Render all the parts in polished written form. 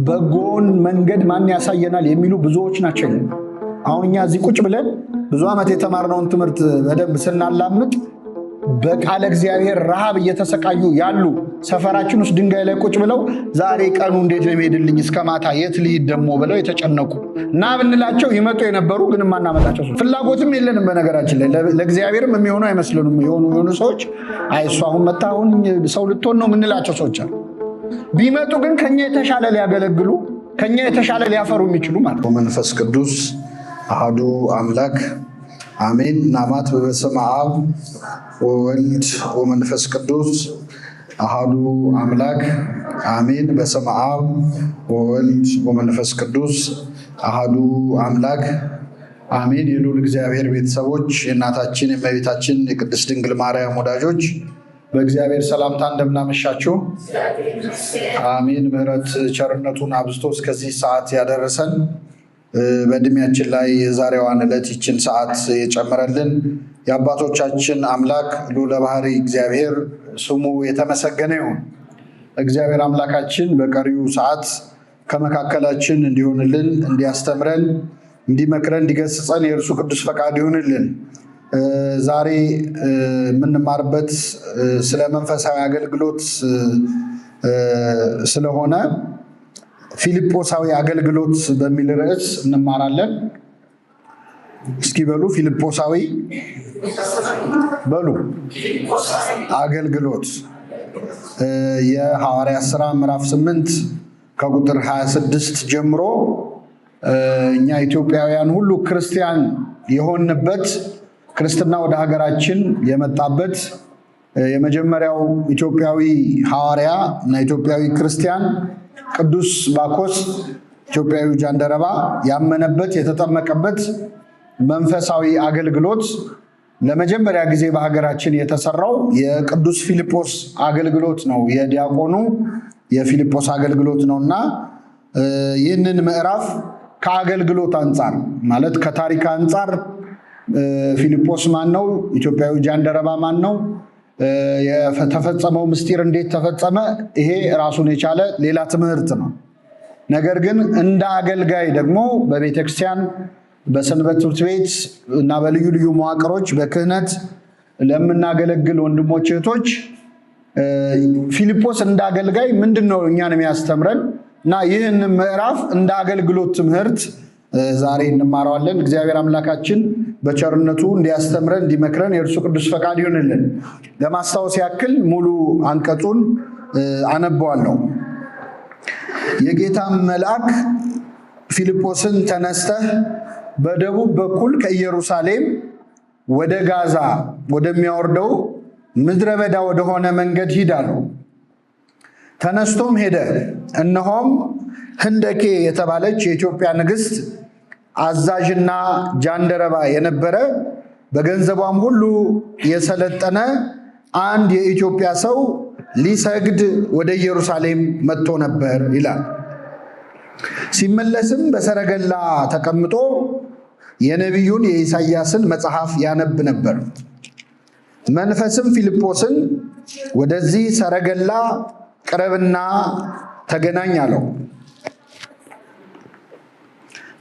በጎን መንገድ ማን ያሳየናል የሚሉ ብዙዎች ናቸው። አሁን እኛ እዚህ ቁጭ ብለን ብዙ ዓመት የተማርነውን ትምህርት በደንብ ስናላምጥ በቃለ እግዚአብሔር ረሃብ እየተሰቃዩ ያሉ ሰፈራችን ውስጥ ድንጋይ ላይ ቁጭ ብለው ዛሬ ቀኑ እንዴት ነው የሚሄድልኝ እስከ ማታ የት ልሂድ ደግሞ ብለው የተጨነቁ እና ብንላቸው ይመጡ የነበሩ ግን ማናመጣቸው ፍላጎትም የለንም። በነገራችን ላይ ለእግዚአብሔርም የሚሆኑ አይመስሉንም። የሆኑ ሰዎች አይሱ አሁን መጣ አሁን ሰው ልትሆን ነው ምንላቸው ሰዎች አሉ። ቢመጡ ግን ከኛ የተሻለ ሊያገለግሉ ከኛ የተሻለ ሊያፈሩ የሚችሉ ማለት መንፈስ ቅዱስ አሐዱ አምላክ አሜን። ናማት በስመ አብ ወወልድ ወመንፈስ ቅዱስ አሐዱ አምላክ አሜን። በስመ አብ ወወልድ ወመንፈስ ቅዱስ አሐዱ አምላክ አሜን። የልዑል እግዚአብሔር ቤተሰቦች፣ የእናታችን የእመቤታችን የቅድስት ድንግል ማርያም ወዳጆች በእግዚአብሔር ሰላምታ እንደምናመሻችሁ አሜን። ምሕረት ቸርነቱን አብዝቶ እስከዚህ ሰዓት ያደረሰን በእድሜያችን ላይ የዛሬዋን ዕለት ይችን ሰዓት የጨመረልን የአባቶቻችን አምላክ ልዑለ ባሕርይ እግዚአብሔር ስሙ የተመሰገነ ይሁን። እግዚአብሔር አምላካችን በቀሪው ሰዓት ከመካከላችን እንዲሆንልን፣ እንዲያስተምረን፣ እንዲመክረን፣ እንዲገስጸን የእርሱ ቅዱስ ፈቃድ ይሁንልን። ዛሬ የምንማርበት ስለ መንፈሳዊ አገልግሎት ስለሆነ ፊልጶሳዊ አገልግሎት በሚል ርዕስ እንማራለን። እስኪ በሉ ፊልጶሳዊ በሉ አገልግሎት የሐዋርያት ሥራ ምዕራፍ 8 ከቁጥር 26 ጀምሮ እኛ ኢትዮጵያውያን ሁሉ ክርስቲያን የሆንበት ክርስትና ወደ ሀገራችን የመጣበት የመጀመሪያው ኢትዮጵያዊ ሐዋርያ እና ኢትዮጵያዊ ክርስቲያን ቅዱስ ባኮስ ኢትዮጵያዊ ጃንደረባ ያመነበት የተጠመቀበት መንፈሳዊ አገልግሎት ለመጀመሪያ ጊዜ በሀገራችን የተሰራው የቅዱስ ፊልጶስ አገልግሎት ነው። የዲያቆኑ የፊልጶስ አገልግሎት ነውና ይህንን ምዕራፍ ከአገልግሎት አንጻር ማለት ከታሪክ አንጻር ፊልጶስ ማን ነው? ኢትዮጵያዊ ጃንደረባ ማን ነው? የተፈጸመው ምስጢር እንዴት ተፈጸመ? ይሄ ራሱን የቻለ ሌላ ትምህርት ነው። ነገር ግን እንደ አገልጋይ ደግሞ በቤተክርስቲያን በሰንበት ትምህርት ቤት እና በልዩ ልዩ መዋቅሮች በክህነት ለምናገለግል ወንድሞች እህቶች ፊልጶስ እንደ አገልጋይ ምንድነው እኛን የሚያስተምረን እና ይህን ምዕራፍ እንደ አገልግሎት ትምህርት ዛሬ እንማራዋለን። እግዚአብሔር አምላካችን በቸርነቱ እንዲያስተምረን እንዲመክረን የእርሱ ቅዱስ ፈቃድ ይሁንልን። ለማስታወስ ያክል ሙሉ አንቀጹን አነበዋለሁ። የጌታም መልአክ ፊልጶስን ተነስተህ በደቡብ በኩል ከኢየሩሳሌም ወደ ጋዛ ወደሚያወርደው ምድረ በዳ ወደሆነ መንገድ ሂድ አለው። ተነስቶም ሄደ። እነሆም ህንደኬ የተባለች የኢትዮጵያ ንግሥት አዛዥና ጃንደረባ የነበረ በገንዘቧም ሁሉ የሰለጠነ አንድ የኢትዮጵያ ሰው ሊሰግድ ወደ ኢየሩሳሌም መጥቶ ነበር ይላል። ሲመለስም በሰረገላ ተቀምጦ የነቢዩን የኢሳይያስን መጽሐፍ ያነብ ነበር። መንፈስም ፊልጶስን ወደዚህ ሰረገላ ቅረብና ተገናኝ አለው።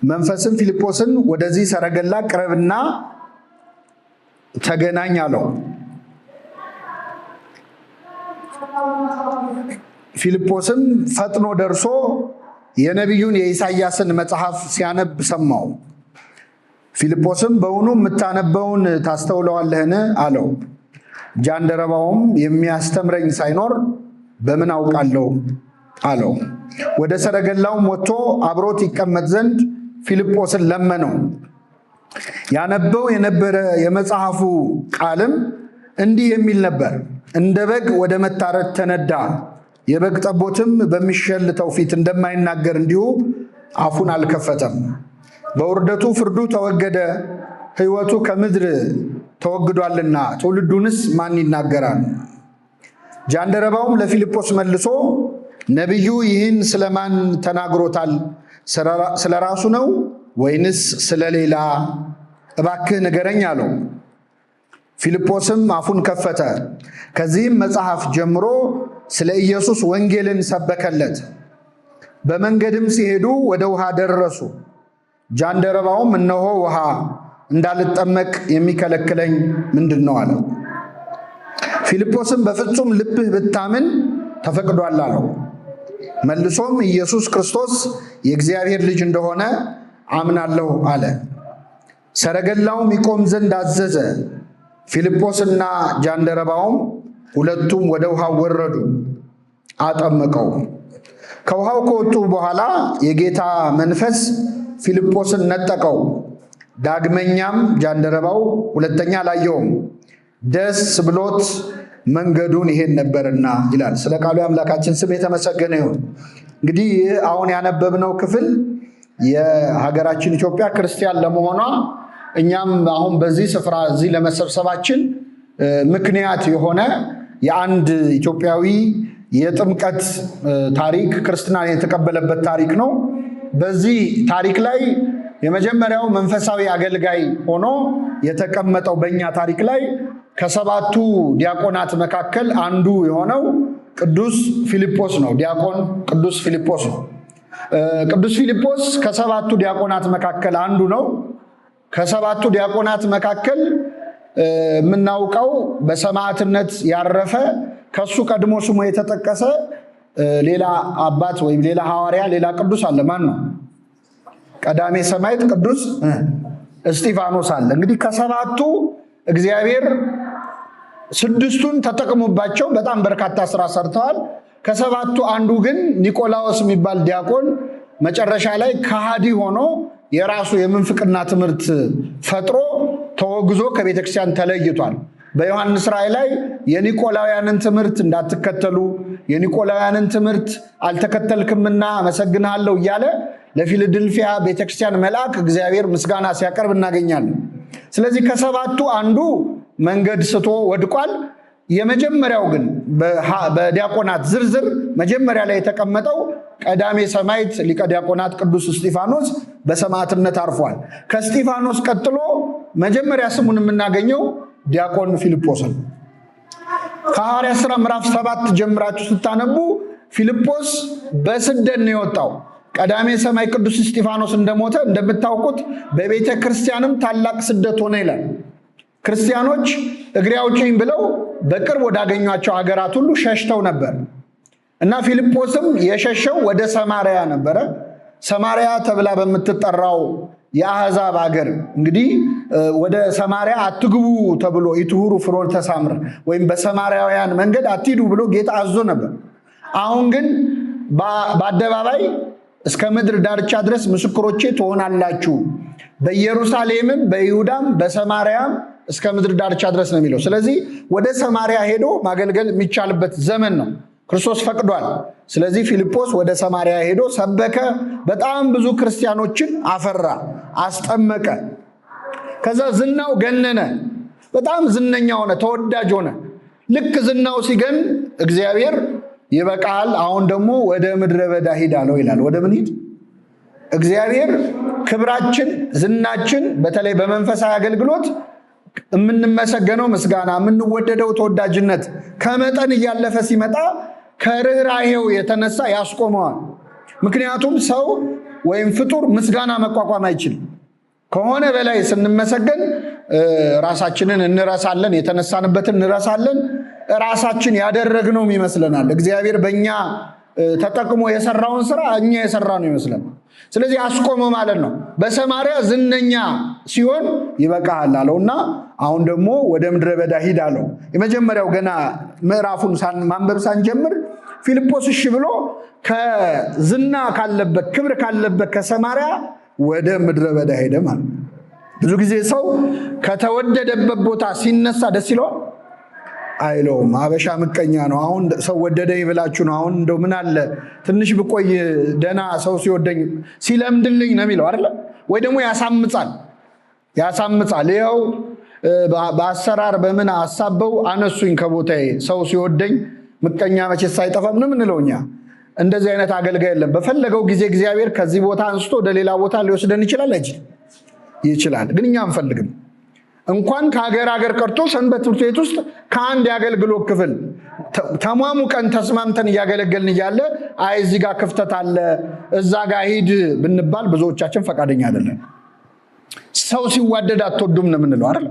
መንፈስም ፊልጶስን ወደዚህ ሰረገላ ቅረብና ተገናኝ አለው። ፊልጶስም ፈጥኖ ደርሶ የነቢዩን የኢሳይያስን መጽሐፍ ሲያነብ ሰማው። ፊልጶስም በውኑ የምታነበውን ታስተውለዋለህን አለው። ጃንደረባውም የሚያስተምረኝ ሳይኖር በምን አውቃለሁ አለው። ወደ ሰረገላውም ወጥቶ አብሮት ይቀመጥ ዘንድ ፊልጶስን ለመነው። ያነበው የነበረ የመጽሐፉ ቃልም እንዲህ የሚል ነበር። እንደ በግ ወደ መታረድ ተነዳ፣ የበግ ጠቦትም በሚሸልተው ፊት እንደማይናገር እንዲሁ አፉን አልከፈተም። በውርደቱ ፍርዱ ተወገደ፣ ሕይወቱ ከምድር ተወግዷልና ትውልዱንስ ማን ይናገራል? ጃንደረባውም ለፊልጶስ መልሶ ነቢዩ ይህን ስለማን ተናግሮታል? ስለ ራሱ ነው ወይንስ ስለሌላ? እባክህ ንገረኝ አለው። ፊልጶስም አፉን ከፈተ። ከዚህም መጽሐፍ ጀምሮ ስለ ኢየሱስ ወንጌልን ሰበከለት። በመንገድም ሲሄዱ ወደ ውሃ ደረሱ። ጃንደረባውም እነሆ ውሃ እንዳልጠመቅ የሚከለክለኝ ምንድን ነው አለው። ፊልጶስም በፍጹም ልብህ ብታምን ተፈቅዷል አለው። መልሶም ኢየሱስ ክርስቶስ የእግዚአብሔር ልጅ እንደሆነ አምናለሁ አለ። ሰረገላውም ይቆም ዘንድ አዘዘ። ፊልጶስና ጃንደረባውም ሁለቱም ወደ ውሃው ወረዱ፣ አጠመቀው። ከውሃው ከወጡ በኋላ የጌታ መንፈስ ፊልጶስን ነጠቀው። ዳግመኛም ጃንደረባው ሁለተኛ አላየውም፣ ደስ ብሎት መንገዱን ይሄድ ነበርና ይላል። ስለ ቃሉ የአምላካችን ስም የተመሰገነ ይሁን። እንግዲህ ይህ አሁን ያነበብነው ክፍል የሀገራችን ኢትዮጵያ ክርስቲያን ለመሆኗ እኛም አሁን በዚህ ስፍራ እዚህ ለመሰብሰባችን ምክንያት የሆነ የአንድ ኢትዮጵያዊ የጥምቀት ታሪክ ክርስትናን የተቀበለበት ታሪክ ነው። በዚህ ታሪክ ላይ የመጀመሪያው መንፈሳዊ አገልጋይ ሆኖ የተቀመጠው በእኛ ታሪክ ላይ ከሰባቱ ዲያቆናት መካከል አንዱ የሆነው ቅዱስ ፊልጶስ ነው። ዲያቆን ቅዱስ ፊልጶስ ነው። ቅዱስ ፊልጶስ ከሰባቱ ዲያቆናት መካከል አንዱ ነው። ከሰባቱ ዲያቆናት መካከል የምናውቀው በሰማዕትነት ያረፈ ከሱ ቀድሞ ስሙ የተጠቀሰ ሌላ አባት ወይም ሌላ ሐዋርያ ሌላ ቅዱስ አለ። ማን ነው? ቀዳሜ ሰማዕት ቅዱስ እስጢፋኖስ አለ። እንግዲህ ከሰባቱ እግዚአብሔር ስድስቱን ተጠቅሞባቸው በጣም በርካታ ስራ ሰርተዋል። ከሰባቱ አንዱ ግን ኒቆላዎስ የሚባል ዲያቆን መጨረሻ ላይ ከሃዲ ሆኖ የራሱ የምንፍቅና ትምህርት ፈጥሮ ተወግዞ ከቤተክርስቲያን ተለይቷል። በዮሐንስ ራእይ ላይ የኒቆላውያንን ትምህርት እንዳትከተሉ የኒቆላውያንን ትምህርት አልተከተልክምና አመሰግንሃለሁ እያለ ለፊልድልፊያ ቤተክርስቲያን መልአክ እግዚአብሔር ምስጋና ሲያቀርብ እናገኛለን። ስለዚህ ከሰባቱ አንዱ መንገድ ስቶ ወድቋል። የመጀመሪያው ግን በዲያቆናት ዝርዝር መጀመሪያ ላይ የተቀመጠው ቀዳሜ ሰማዕት ሊቀ ዲያቆናት ቅዱስ እስጢፋኖስ በሰማዕትነት አርፏል። ከእስጢፋኖስ ቀጥሎ መጀመሪያ ስሙን የምናገኘው ዲያቆን ፊልጶስ ነው። ከሐዋርያት ሥራ ምዕራፍ 7 ጀምራችሁ ስታነቡ ፊልጶስ በስደት ነው የወጣው። ቀዳሜ ሰማዕት ቅዱስ እስጢፋኖስ እንደሞተ እንደምታውቁት በቤተ ክርስቲያንም ታላቅ ስደት ሆነ ይላል። ክርስቲያኖች እግሬ አውጪኝ ብለው በቅርብ ወዳገኟቸው ሀገራት ሁሉ ሸሽተው ነበር እና ፊልጶስም የሸሸው ወደ ሰማርያ ነበረ። ሰማርያ ተብላ በምትጠራው የአሕዛብ ሀገር እንግዲህ ወደ ሰማርያ አትግቡ ተብሎ ኢትሁሩ ፍኖተ ሳምር ወይም በሰማርያውያን መንገድ አትሂዱ ብሎ ጌታ አዞ ነበር። አሁን ግን በአደባባይ እስከ ምድር ዳርቻ ድረስ ምስክሮቼ ትሆናላችሁ፣ በኢየሩሳሌምም በይሁዳም በሰማርያም እስከ ምድር ዳርቻ ድረስ ነው የሚለው። ስለዚህ ወደ ሰማርያ ሄዶ ማገልገል የሚቻልበት ዘመን ነው። ክርስቶስ ፈቅዷል። ስለዚህ ፊልጶስ ወደ ሰማርያ ሄዶ ሰበከ። በጣም ብዙ ክርስቲያኖችን አፈራ፣ አስጠመቀ። ከዛ ዝናው ገነነ። በጣም ዝነኛ ሆነ፣ ተወዳጅ ሆነ። ልክ ዝናው ሲገን እግዚአብሔር ይበቃል፣ አሁን ደግሞ ወደ ምድረ በዳ ሂድ አለው ይላል። ወደ ምን ሂድ? እግዚአብሔር ክብራችን፣ ዝናችን በተለይ በመንፈሳዊ አገልግሎት የምንመሰገነው ምስጋና፣ የምንወደደው ተወዳጅነት ከመጠን እያለፈ ሲመጣ ከርኅራኄው የተነሳ ያስቆመዋል። ምክንያቱም ሰው ወይም ፍጡር ምስጋና መቋቋም አይችልም። ከሆነ በላይ ስንመሰገን ራሳችንን እንረሳለን፣ የተነሳንበትን እንረሳለን፣ ራሳችን ያደረግነው ይመስለናል። እግዚአብሔር በእኛ ተጠቅሞ የሰራውን ስራ እኛ የሰራ ነው ይመስለናል። ስለዚህ አስቆመ ማለት ነው። በሰማርያ ዝነኛ ሲሆን ይበቃሃል አለውና አሁን ደግሞ ወደ ምድረ በዳ ሂድ አለው። የመጀመሪያው ገና ምዕራፉን ማንበብ ሳንጀምር ፊልጶስ እሺ ብሎ ከዝና ካለበት ክብር ካለበት ከሰማርያ ወደ ምድረ በዳ ሄደ ማለት። ብዙ ጊዜ ሰው ከተወደደበት ቦታ ሲነሳ ደስ ይለዋል አይለውም። አበሻ ምቀኛ ነው። አሁን ሰው ወደደኝ ብላችሁ ነው። አሁን እንደው ምን አለ ትንሽ ብቆይ ደና ሰው ሲወደኝ ሲለምድልኝ ነው የሚለው አይደለ? ወይ ደግሞ ያሳምጻል። ይኸው በአሰራር በምን አሳበው አነሱኝ ከቦታዬ። ሰው ሲወደኝ ምቀኛ መቼስ አይጠፋም ነው የምንለው እኛ። እንደዚህ አይነት አገልጋይ የለም። በፈለገው ጊዜ እግዚአብሔር ከዚህ ቦታ አንስቶ ወደ ሌላ ቦታ ሊወስደን ይችላል አይችልም? ይችላል። ግን እኛ አንፈልግም። እንኳን ከሀገር ቀርቶ ሰንበት ትምህርት ቤት ውስጥ ከአንድ የአገልግሎት ክፍል ተሟሙቀን ተስማምተን እያገለገልን እያለ አይ እዚህ ጋር ክፍተት አለ እዛ ጋር ሂድ ብንባል ብዙዎቻችን ፈቃደኛ አይደለም። ሰው ሲዋደድ አትወዱም ነው የምንለው አይደል?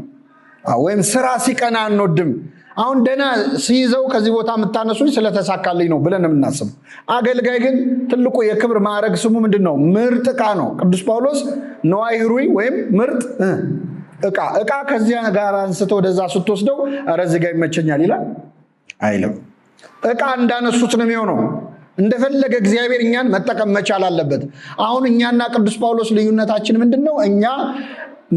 ወይም ስራ ሲቀና አንወድም። አሁን ደና ሲይዘው ከዚህ ቦታ የምታነሱኝ ስለተሳካልኝ ነው ብለን የምናስበው። አገልጋይ ግን ትልቁ የክብር ማዕረግ ስሙ ምንድነው? ምርጥ ዕቃ ነው። ቅዱስ ጳውሎስ ነዋይ ህሩይ ወይም ምርጥ ዕቃ ከዚያ ጋር አንስቶ ወደዛ ስትወስደው ኧረ እዚህ ጋር ይመቸኛል ይላል አይልም። ዕቃ እንዳነሱት ነው የሚሆነው። እንደፈለገ እግዚአብሔር እኛን መጠቀም መቻል አለበት። አሁን እኛና ቅዱስ ጳውሎስ ልዩነታችን ምንድነው? እኛ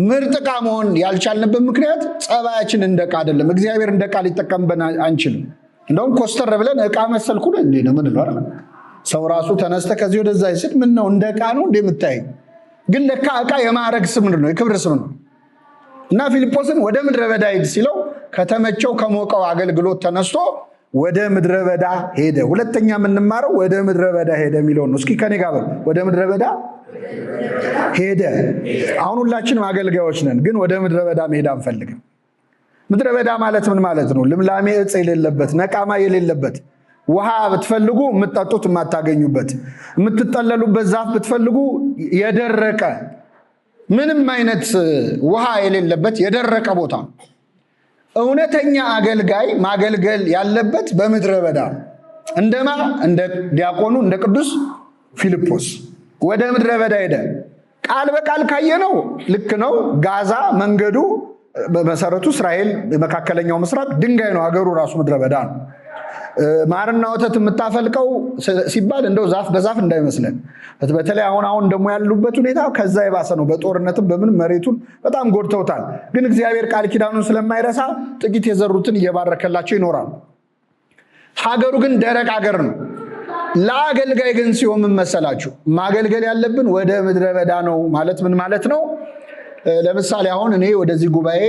ምርጥ ዕቃ መሆን ያልቻልንበት ምክንያት ጸባያችን እንደ ዕቃ አይደለም። እግዚአብሔር እንደ ዕቃ ሊጠቀምበን አንችልም። እንደውም ኮስተር ብለን ዕቃ መሰልኩ ነው እንዴ ነው ምን ነው አይደል? ሰው ራሱ ተነስተ ከዚህ ወደዛ ይስድ ምን ነው እንደ ዕቃ ነው እንዴ የምታይ? ግን ለካ ዕቃ የማዕረግ ስም ነው፣ የክብር ስም ነው። እና ፊልጶስን ወደ ምድረ በዳ ሂድ ሲለው ከተመቸው ከሞቀው አገልግሎት ተነስቶ ወደ ምድረ በዳ ሄደ። ሁለተኛ የምንማረው ወደ ምድረ በዳ ሄደ የሚለው ነው። እስኪ ከኔ ጋር ወደ ምድረ በዳ ሄደ። አሁን ሁላችንም አገልጋዮች ነን፣ ግን ወደ ምድረ በዳ መሄድ አንፈልግም። ምድረ በዳ ማለት ምን ማለት ነው? ልምላሜ ዕፅ የሌለበት፣ ነቃማ የሌለበት፣ ውሃ ብትፈልጉ የምትጠጡት የማታገኙበት፣ የምትጠለሉበት ዛፍ ብትፈልጉ የደረቀ ምንም አይነት ውሃ የሌለበት የደረቀ ቦታ። እውነተኛ አገልጋይ ማገልገል ያለበት በምድረ በዳ እንደማ እንደ ዲያቆኑ እንደ ቅዱስ ፊልጶስ ወደ ምድረ በዳ ሄደ። ቃል በቃል ካየነው ልክ ነው። ጋዛ መንገዱ በመሰረቱ እስራኤል መካከለኛው ምስራቅ ድንጋይ ነው። ሀገሩ ራሱ ምድረ በዳ ነው። ማርና ወተት የምታፈልቀው ሲባል እንደው ዛፍ በዛፍ እንዳይመስለን። በተለይ አሁን ደግሞ ያሉበት ሁኔታ ከዛ የባሰ ነው። በጦርነትም በምን መሬቱን በጣም ጎድተውታል። ግን እግዚአብሔር ቃል ኪዳኑን ስለማይረሳ ጥቂት የዘሩትን እየባረከላቸው ይኖራል። ሀገሩ ግን ደረቅ ሀገር ነው። ለአገልጋይ ግን ሲሆን ምን መሰላችሁ? ማገልገል ያለብን ወደ ምድረ በዳ ነው ማለት ምን ማለት ነው? ለምሳሌ አሁን እኔ ወደዚህ ጉባኤ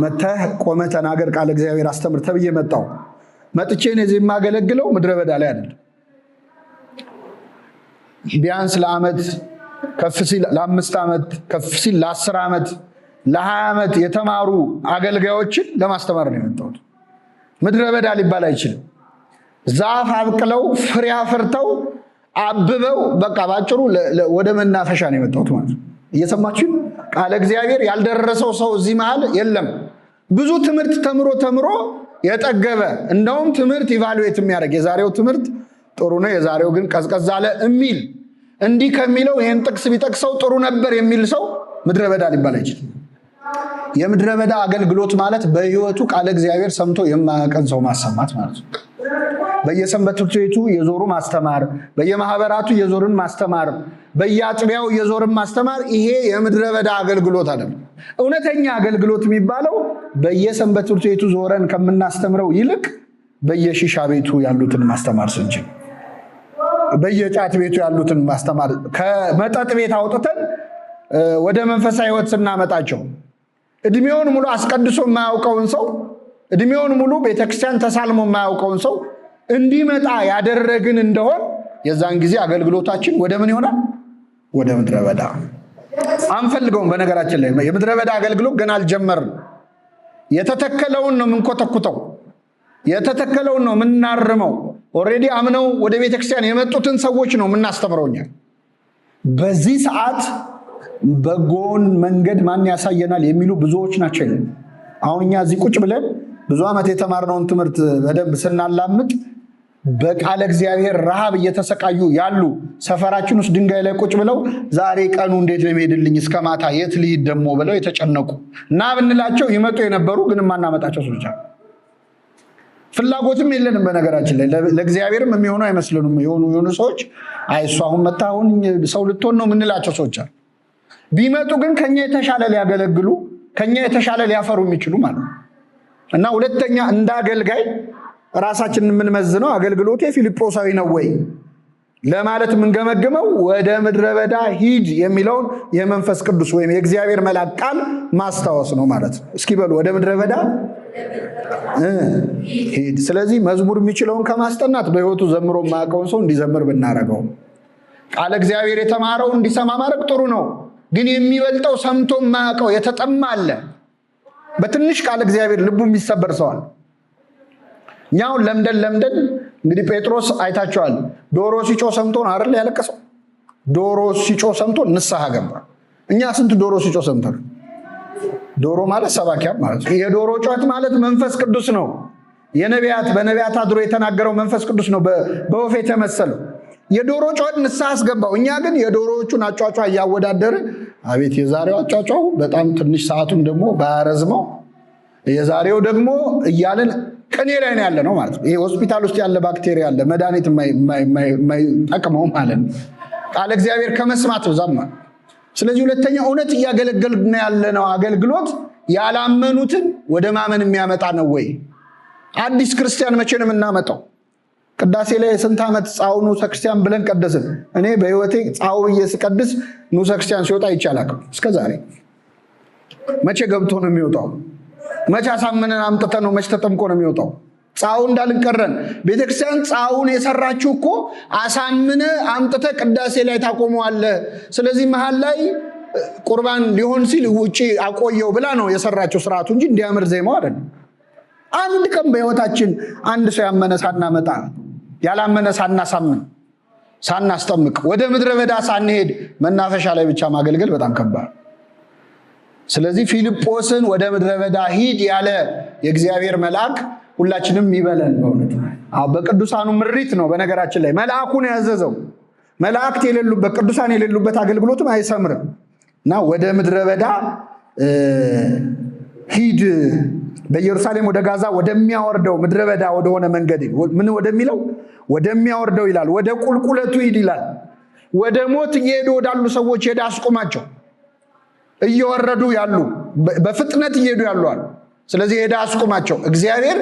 መተህ ቆመህ ተናገር ቃል እግዚአብሔር አስተምር ተብዬ መጣሁ። መጥቼ እዚህ የማገለግለው ምድረ በዳ ላይ አይደለም። ቢያንስ ለዓመት ከፍ ሲል ለ5 ዓመት ከፍ ሲል ለ10 ዓመት ለ20 ዓመት የተማሩ አገልጋዮችን ለማስተማር ነው የመጣሁት። ምድረ በዳ ሊባል አይችልም። ዛፍ አብቅለው ፍሬ አፍርተው አብበው በቃ ባጭሩ ወደ መናፈሻ ነው የመጣሁት ማለት ነው። እየሰማችሁ ቃለ እግዚአብሔር ያልደረሰው ሰው እዚህ መሃል የለም። ብዙ ትምህርት ተምሮ የጠገበ እንደውም ትምህርት ኢቫሉዌት የሚያደርግ የዛሬው ትምህርት ጥሩ ነው የዛሬው ግን ቀዝቀዝ አለ የሚል እንዲህ ከሚለው ይሄን ጥቅስ ቢጠቅሰው ጥሩ ነበር የሚል ሰው ምድረ በዳ ሊባል አይችልም። የምድረ በዳ አገልግሎት ማለት በህይወቱ ቃለ እግዚአብሔር ሰምቶ የማያውቀን ሰው ማሰማት ማለት ነው። በየሰንበት ትምህርት ቤቱ የዞሩ ማስተማር፣ በየማህበራቱ የዞርን ማስተማር፣ በየአጥቢያው የዞርን ማስተማር፣ ይሄ የምድረ በዳ አገልግሎት አይደለም። እውነተኛ አገልግሎት የሚባለው በየሰንበት ትምህርት ቤቱ ዞረን ከምናስተምረው ይልቅ በየሺሻ ቤቱ ያሉትን ማስተማር ስንችል፣ በየጫት ቤቱ ያሉትን ማስተማር፣ ከመጠጥ ቤት አውጥተን ወደ መንፈሳዊ ህይወት ስናመጣቸው፣ እድሜውን ሙሉ አስቀድሶ የማያውቀውን ሰው፣ እድሜውን ሙሉ ቤተክርስቲያን ተሳልሞ የማያውቀውን ሰው እንዲመጣ ያደረግን እንደሆን የዛን ጊዜ አገልግሎታችን ወደ ምን ይሆናል? ወደ ምድረ በዳ። አንፈልገውም። በነገራችን ላይ የምድረ በዳ አገልግሎት ገና አልጀመርም። የተተከለውን ነው የምንኮተኩተው፣ የተተከለውን ነው የምናርመው። ኦልሬዲ አምነው ወደ ቤተክርስቲያን የመጡትን ሰዎች ነው የምናስተምረው እኛ። በዚህ ሰዓት በጎን መንገድ ማን ያሳየናል የሚሉ ብዙዎች ናቸው። አሁን እኛ እዚህ ቁጭ ብለን ብዙ ዓመት የተማርነውን ትምህርት በደንብ ስናላምጥ በቃለ እግዚአብሔር ረሃብ እየተሰቃዩ ያሉ ሰፈራችን ውስጥ ድንጋይ ላይ ቁጭ ብለው ዛሬ ቀኑ እንዴት ነው የሚሄድልኝ እስከ ማታ የት ልሂድ ደግሞ ብለው የተጨነቁ እና ብንላቸው ይመጡ የነበሩ ግን ማናመጣቸው ሰዎች አሉ። ፍላጎትም የለንም። በነገራችን ላይ ለእግዚአብሔርም የሚሆኑ አይመስልንም። የሆኑ ሰዎች አይሱ አሁን መጣ አሁን ሰው ልትሆን ነው የምንላቸው ሰዎች አሉ። ቢመጡ ግን ከኛ የተሻለ ሊያገለግሉ ከኛ የተሻለ ሊያፈሩ የሚችሉ ማለት ነው። እና ሁለተኛ እንዳገልጋይ ራሳችንን የምንመዝነው አገልግሎቴ ፊልጶሳዊ ነው ወይ ለማለት የምንገመግመው ወደ ምድረ በዳ ሂድ የሚለውን የመንፈስ ቅዱስ ወይም የእግዚአብሔር መልአክ ቃል ማስታወስ ነው ማለት ነው። እስኪ በሉ ወደ ምድረ በዳ ሂድ። ስለዚህ መዝሙር የሚችለውን ከማስጠናት በህይወቱ ዘምሮ የማያውቀውን ሰው እንዲዘምር ብናረገው፣ ቃለ እግዚአብሔር የተማረው እንዲሰማ ማድረግ ጥሩ ነው። ግን የሚበልጠው ሰምቶ የማያውቀው የተጠማ አለ። በትንሽ ቃል እግዚአብሔር ልቡ የሚሰበር ሰዋል። እኛው ለምደን እንግዲህ ጴጥሮስ አይታቸዋል። ዶሮ ሲጮ ሰምቶ ነው አይደል ያለቀሰው? ዶሮ ሲጮ ሰምቶ ንስሐ ገባ። እኛ ስንት ዶሮ ሲጮ ሰምተን? ዶሮ ማለት ሰባኪያ ማለት ነው። የዶሮ ጩኸት ማለት መንፈስ ቅዱስ ነው። በነቢያት አድሮ የተናገረው መንፈስ ቅዱስ ነው በወፍ የተመሰለው። የዶሮ ጩኸት ንስሐ አስገባው። እኛ ግን የዶሮዎቹን አጫጫ እያወዳደረ አቤት የዛሬው አጫጫ በጣም ትንሽ ሰዓቱን ደግሞ ባያረዝመው የዛሬው ደግሞ እያለን ቅኔ ላይ ነው ያለ ነው ማለት ነው። ይሄ ሆስፒታል ውስጥ ያለ ባክቴሪያ አለ መድኃኒት የማይጠቅመው ማለት ነው። ቃል እግዚአብሔር ከመስማት በዛም። ስለዚህ ሁለተኛ እውነት እያገለገልን ያለነው አገልግሎት ያላመኑትን ወደ ማመን የሚያመጣ ነው ወይ? አዲስ ክርስቲያን መቼ ነው የምናመጣው? ቅዳሴ ላይ የስንት ዓመት ጻው ንዑሰ ክርስቲያን ብለን ቀደስን። እኔ በህይወቴ ጻው ብዬ ስቀድስ ንዑሰ ክርስቲያን ሲወጣ ይቻላል እስከ ዛሬ። መቼ ገብቶ ነው የሚወጣው? መቼ አሳምነን አምጥተን ነው? መቼ ተጠምቆ ነው የሚወጣው? ጻው እንዳልንቀረን ቤተክርስቲያን ጻውን የሰራችው እኮ አሳምነ አምጥተ ቅዳሴ ላይ ታቆመዋለህ። ስለዚህ መሃል ላይ ቁርባን ሊሆን ሲል ውጪ አቆየው ብላ ነው የሰራችው ስርዓቱ እንጂ እንዲያምር ዜማው አይደለም። አንድ ቀን በህይወታችን አንድ ሰው ያመነ ሳናመጣ ያላመነ ሳናሳምን ሳናስጠምቅ ወደ ምድረ በዳ ሳንሄድ መናፈሻ ላይ ብቻ ማገልገል በጣም ከባድ። ስለዚህ ፊልጶስን ወደ ምድረ በዳ ሂድ ያለ የእግዚአብሔር መልአክ ሁላችንም ይበለን። በእውነት በቅዱሳኑ ምሪት ነው። በነገራችን ላይ መልአኩን ያዘዘው። መላእክት የሌሉበት ቅዱሳን የሌሉበት አገልግሎትም አይሰምርም እና ወደ ምድረ በዳ ሂድ፣ በኢየሩሳሌም ወደ ጋዛ ወደሚያወርደው ምድረ በዳ ወደሆነ መንገድ ምን ወደሚለው ወደሚያወርደው ይላል። ወደ ቁልቁለቱ ሂድ ይላል። ወደ ሞት እየሄዱ ወዳሉ ሰዎች ሄደ አስቆማቸው። እየወረዱ ያሉ በፍጥነት እየሄዱ ያሉ አሉ። ስለዚህ ሄደ አስቆማቸው። እግዚአብሔር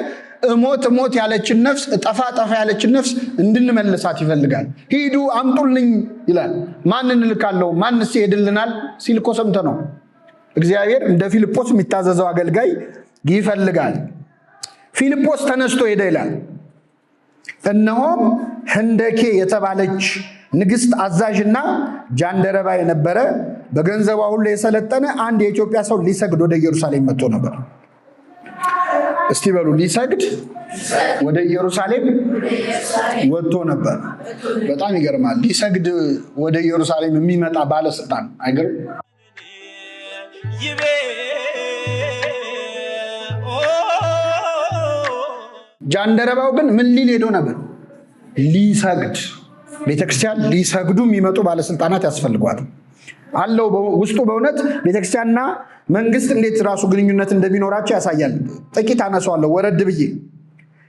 እሞት ያለችን ነፍስ ጠፋ ያለችን ነፍስ እንድንመልሳት ይፈልጋል። ሂዱ አምጡልኝ ይላል። ማንን ልካለው? ማንስ ይሄድልናል ሲል እኮ ሰምተ ነው። እግዚአብሔር እንደ ፊልጶስ የሚታዘዘው አገልጋይ ይፈልጋል። ፊልጶስ ተነስቶ ሄደ ይላል። እነሆም ህንደኬ የተባለች ንግስት አዛዥና ጃንደረባ የነበረ በገንዘቧ ሁሉ የሰለጠነ አንድ የኢትዮጵያ ሰው ሊሰግድ ወደ ኢየሩሳሌም መጥቶ ነበር። እስቲ በሉ ሊሰግድ ወደ ኢየሩሳሌም ወጥቶ ነበር። በጣም ይገርማል። ሊሰግድ ወደ ኢየሩሳሌም የሚመጣ ባለስልጣን አይገርም? ጃንደረባው ግን ምን ሊል ሄዶ ነበር? ሊሰግድ። ቤተክርስቲያን ሊሰግዱ የሚመጡ ባለስልጣናት ያስፈልጓል አለው ውስጡ። በእውነት ቤተክርስቲያንና መንግስት እንዴት ራሱ ግንኙነት እንደሚኖራቸው ያሳያል። ጥቂት አነሳዋለሁ ወረድ ብዬ።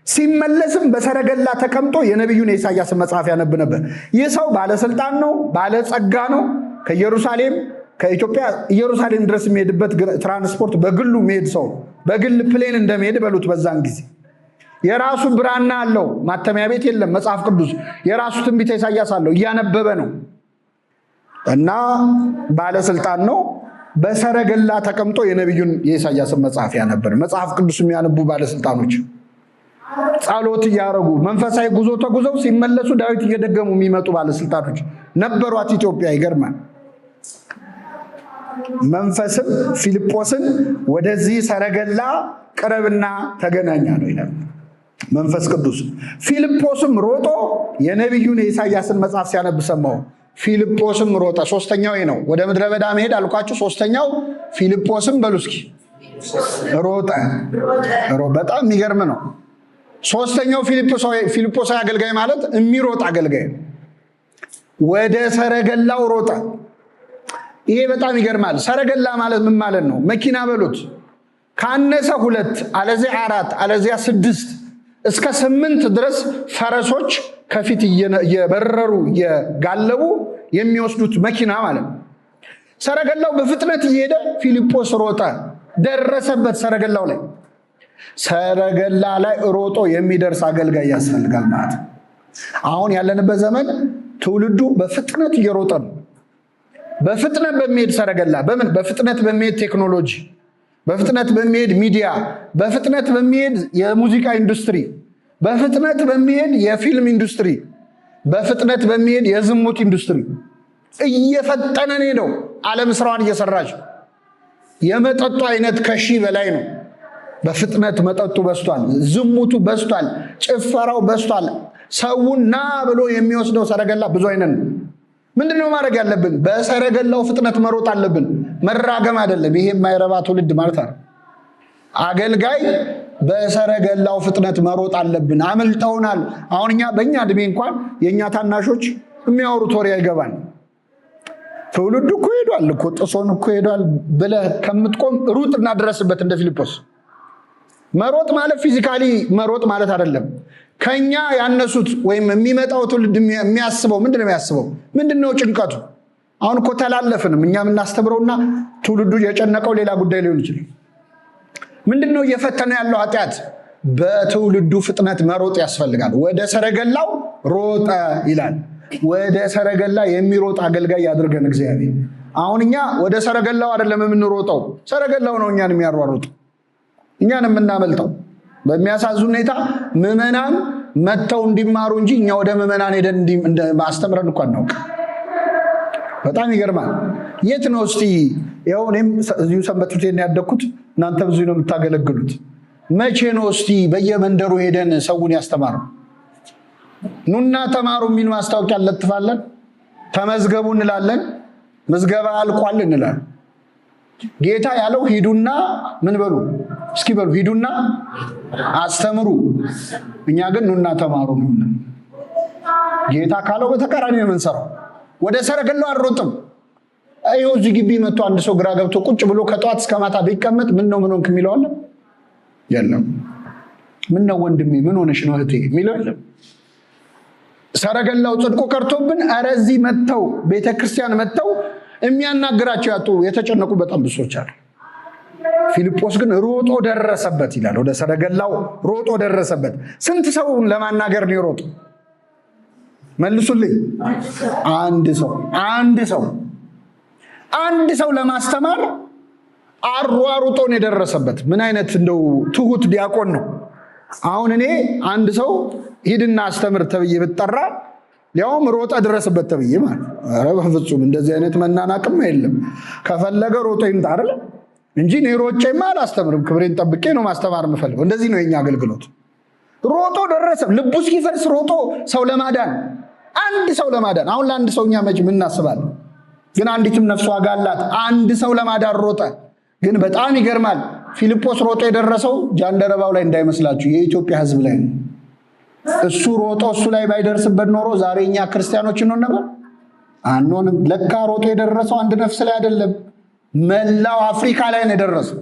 ሲመለስም በሰረገላ ተቀምጦ የነቢዩን የኢሳያስን መጽሐፍ ያነብ ነበር። ይህ ሰው ባለስልጣን ነው፣ ባለጸጋ ነው። ከኢትዮጵያ ኢየሩሳሌም ድረስ የሚሄድበት ትራንስፖርት በግሉ የሚሄድ ሰው፣ በግል ፕሌን እንደሚሄድ በሉት። በዛን ጊዜ የራሱ ብራና አለው። ማተሚያ ቤት የለም። መጽሐፍ ቅዱስ የራሱ ትንቢተ ኢሳያስ አለው። እያነበበ ነው እና ባለስልጣን ነው። በሰረገላ ተቀምጦ የነቢዩን የኢሳያስን መጽሐፍ ያነበር። መጽሐፍ ቅዱስ የሚያነቡ ባለስልጣኖች ጸሎት እያደረጉ መንፈሳዊ ጉዞ ተጉዘው ሲመለሱ ዳዊት እየደገሙ የሚመጡ ባለስልጣኖች ነበሯት ኢትዮጵያ። ይገርማል። መንፈስም ፊልጶስን ወደዚህ ሰረገላ ቅረብና ተገናኛ ነው ይላል መንፈስ ቅዱስ። ፊልጶስም ሮጦ የነቢዩን የኢሳያስን መጽሐፍ ሲያነብ ሰማው። ፊልጶስም ሮጠ። ሶስተኛው ነው ወደ ምድረ በዳ መሄድ አልኳቸው። ሶስተኛው ፊልጶስም በሉ እስኪ ሮጠ። በጣም የሚገርም ነው። ሶስተኛው ፊልጶሳዊ አገልጋይ ማለት የሚሮጥ አገልጋይ ወደ ሰረገላው ሮጠ። ይሄ በጣም ይገርማል። ሰረገላ ማለት ምን ማለት ነው? መኪና በሉት ካነሰ 2 አለዚያ 4 አለዚያ 6 እስከ 8 ድረስ ፈረሶች ከፊት እየበረሩ እየጋለቡ የሚወስዱት መኪና ማለት ነው። ሰረገላው በፍጥነት እየሄደ ፊልጶስ ሮጠ፣ ደረሰበት ሰረገላው ላይ። ሰረገላ ላይ ሮጦ የሚደርስ አገልጋይ ያስፈልጋል ማለት ነው። አሁን ያለንበት ዘመን ትውልዱ በፍጥነት እየሮጠ ነው። በፍጥነት በሚሄድ ሰረገላ፣ በምን በፍጥነት በሚሄድ ቴክኖሎጂ፣ በፍጥነት በሚሄድ ሚዲያ፣ በፍጥነት በሚሄድ የሙዚቃ ኢንዱስትሪ፣ በፍጥነት በሚሄድ የፊልም ኢንዱስትሪ፣ በፍጥነት በሚሄድ የዝሙት ኢንዱስትሪ እየፈጠነ ነው። ዓለም ስራዋን እየሰራች የመጠጡ አይነት ከ1000 በላይ ነው። በፍጥነት መጠጡ በስቷል፣ ዝሙቱ በስቷል፣ ጭፈራው በስቷል። ሰውን ና ብሎ የሚወስደው ሰረገላ ብዙ አይነት ነው። ምንድነው ማድረግ ያለብን? በሰረገላው ፍጥነት መሮጥ አለብን። መራገም አይደለም። ይሄ የማይረባ ትውልድ ማለት ነው። አገልጋይ በሰረገላው ፍጥነት መሮጥ አለብን። አመልጠውናል። አሁን እኛ በእኛ እድሜ እንኳን የእኛ ታናሾች የሚያወሩት ወሬ አይገባን። ትውልዱ እኮ ሄዷል እኮ ጥሶን እኮ ሄዷል ብለህ ከምትቆም ሩጥ እናድረስበት። እንደ ፊልጶስ መሮጥ ማለት ፊዚካሊ መሮጥ ማለት አይደለም። ከኛ ያነሱት ወይም የሚመጣው ትውልድ የሚያስበው ምንድነው? የሚያስበው ምንድነው? ጭንቀቱ። አሁን እኮ ተላለፍንም እኛ የምናስተምረውና ትውልዱ የጨነቀው ሌላ ጉዳይ ሊሆን ይችላል። ምንድነው እየፈተነ ያለው ኃጢአት? በትውልዱ ፍጥነት መሮጥ ያስፈልጋል። ወደ ሰረገላው ሮጠ ይላል። ወደ ሰረገላ የሚሮጥ አገልጋይ ያድርገን እግዚአብሔር። አሁን እኛ ወደ ሰረገላው አይደለም የምንሮጠው፣ ሰረገላው ነው እኛን የሚያሯሩጥ፣ እኛን የምናመልጠው። በሚያሳዝን ሁኔታ ምዕመናን መጥተው እንዲማሩ እንጂ እኛ ወደ ምዕመናን ሄደን ማስተምረን እንኳን እናውቅ። በጣም ይገርማል። የት ነው እስቲ? ይኸው እኔም እዚሁ ሰንበት ትምህርት ቤት ያደግኩት፣ እናንተም እዚሁ ነው የምታገለግሉት። መቼ ነው እስቲ በየመንደሩ ሄደን ሰውን ያስተማሩ? ኑና ተማሩ የሚል ማስታወቂያ እንለጥፋለን፣ ተመዝገቡ እንላለን፣ ምዝገባ አልቋል እንላለን። ጌታ ያለው ሂዱና ምን በሉ እስኪ በሉ፣ ሂዱና አስተምሩ። እኛ ግን ኑና ተማሩ ነው። ጌታ ካለው በተቃራኒ ነው የምንሰራው። ወደ ሰረገላው አልሮጥም። አይው እዚህ ግቢ መጥቶ አንድ ሰው ግራ ገብቶ ቁጭ ብሎ ከጧት እስከ ማታ ቢቀመጥ ምን ነው ምን ሆንክ የሚለው አለ? የለም። ምን ነው ወንድሜ ምን ሆነሽ ነው እህቴ የሚለው የለም። ሰረገላው ጽድቁ ቀርቶብን ኧረ እዚህ መጥተው ቤተክርስቲያን መጥተው የሚያናግራቸው ያጡ የተጨነቁ በጣም ብዙ ሰዎች አሉ። ፊልጶስ ግን ሮጦ ደረሰበት ይላል። ወደ ሰረገላው ሮጦ ደረሰበት። ስንት ሰው ለማናገር ነው የሮጡ? መልሱልኝ። አንድ ሰው ለማስተማር አሯሩጦ ነው የደረሰበት። ምን አይነት እንደው ትሁት ዲያቆን ነው! አሁን እኔ አንድ ሰው ሂድና አስተምር ተብዬ ብጠራ ሊያውም ሮጠ ድረስበት ተብዬ ማለት ኧረ በፍጹም እንደዚህ አይነት መናናቅም የለም። ከፈለገ ሮጦ ይምጣ አይደል እንጂ እኔ ሮጬማ አላስተምርም። ክብሬን ጠብቄ ነው ማስተማር የምፈልገው። እንደዚህ ነው የኛ አገልግሎት። ሮጦ ደረሰ። ልቡ እስኪፈርስ ሮጦ ሰው ለማዳን፣ አንድ ሰው ለማዳን። አሁን ለአንድ ሰው እኛ መች ምን እናስባለን? ግን አንዲትም ነፍስ ዋጋ አላት። አንድ ሰው ለማዳን ሮጠ። ግን በጣም ይገርማል። ፊልጶስ ሮጦ የደረሰው ጃንደረባው ላይ እንዳይመስላችሁ የኢትዮጵያ ሕዝብ ላይ ነው። እሱ ሮጦ እሱ ላይ ባይደርስበት ኖሮ ዛሬ እኛ ክርስቲያኖች እንሆን ነበር? አንሆንም። ለካ ሮጦ የደረሰው አንድ ነፍስ ላይ አይደለም፣ መላው አፍሪካ ላይ ነው የደረሰው።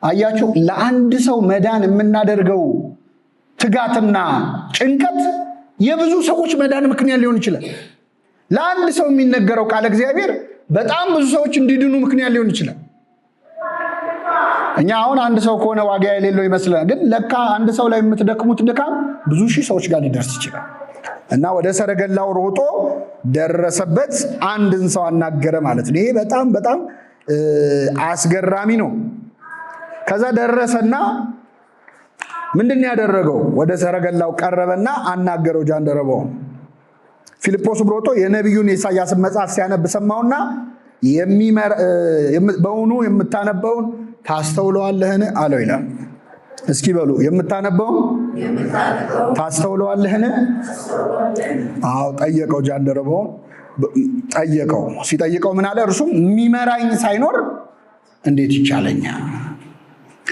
አያችሁ፣ ለአንድ ሰው መዳን የምናደርገው ትጋትና ጭንቀት የብዙ ሰዎች መዳን ምክንያት ሊሆን ይችላል። ለአንድ ሰው የሚነገረው ቃል እግዚአብሔር በጣም ብዙ ሰዎች እንዲድኑ ምክንያት ሊሆን ይችላል። እኛ አሁን አንድ ሰው ከሆነ ዋጋ የሌለው ይመስላል። ግን ለካ አንድ ሰው ላይ የምትደክሙት ድካም ብዙ ሺህ ሰዎች ጋር ሊደርስ ይችላል። እና ወደ ሰረገላው ሮጦ ደረሰበት፣ አንድን ሰው አናገረ ማለት ነው። ይሄ በጣም በጣም አስገራሚ ነው። ከዛ ደረሰና ምንድን ያደረገው? ወደ ሰረገላው ቀረበና አናገረው ጃንደረባው። ፊልጶስ ሮጦ የነቢዩን የኢሳያስን መጽሐፍ ሲያነብ ሰማውና በውኑ የምታነበውን ታስተውለዋለህን አለው ይላል። እስኪ በሉ የምታነበውን ታስተውለዋለህን? አዎ ጠየቀው። ጃንደረባውን ጠየቀው። ሲጠይቀው ምን አለ? እርሱም የሚመራኝ ሳይኖር እንዴት ይቻለኛል?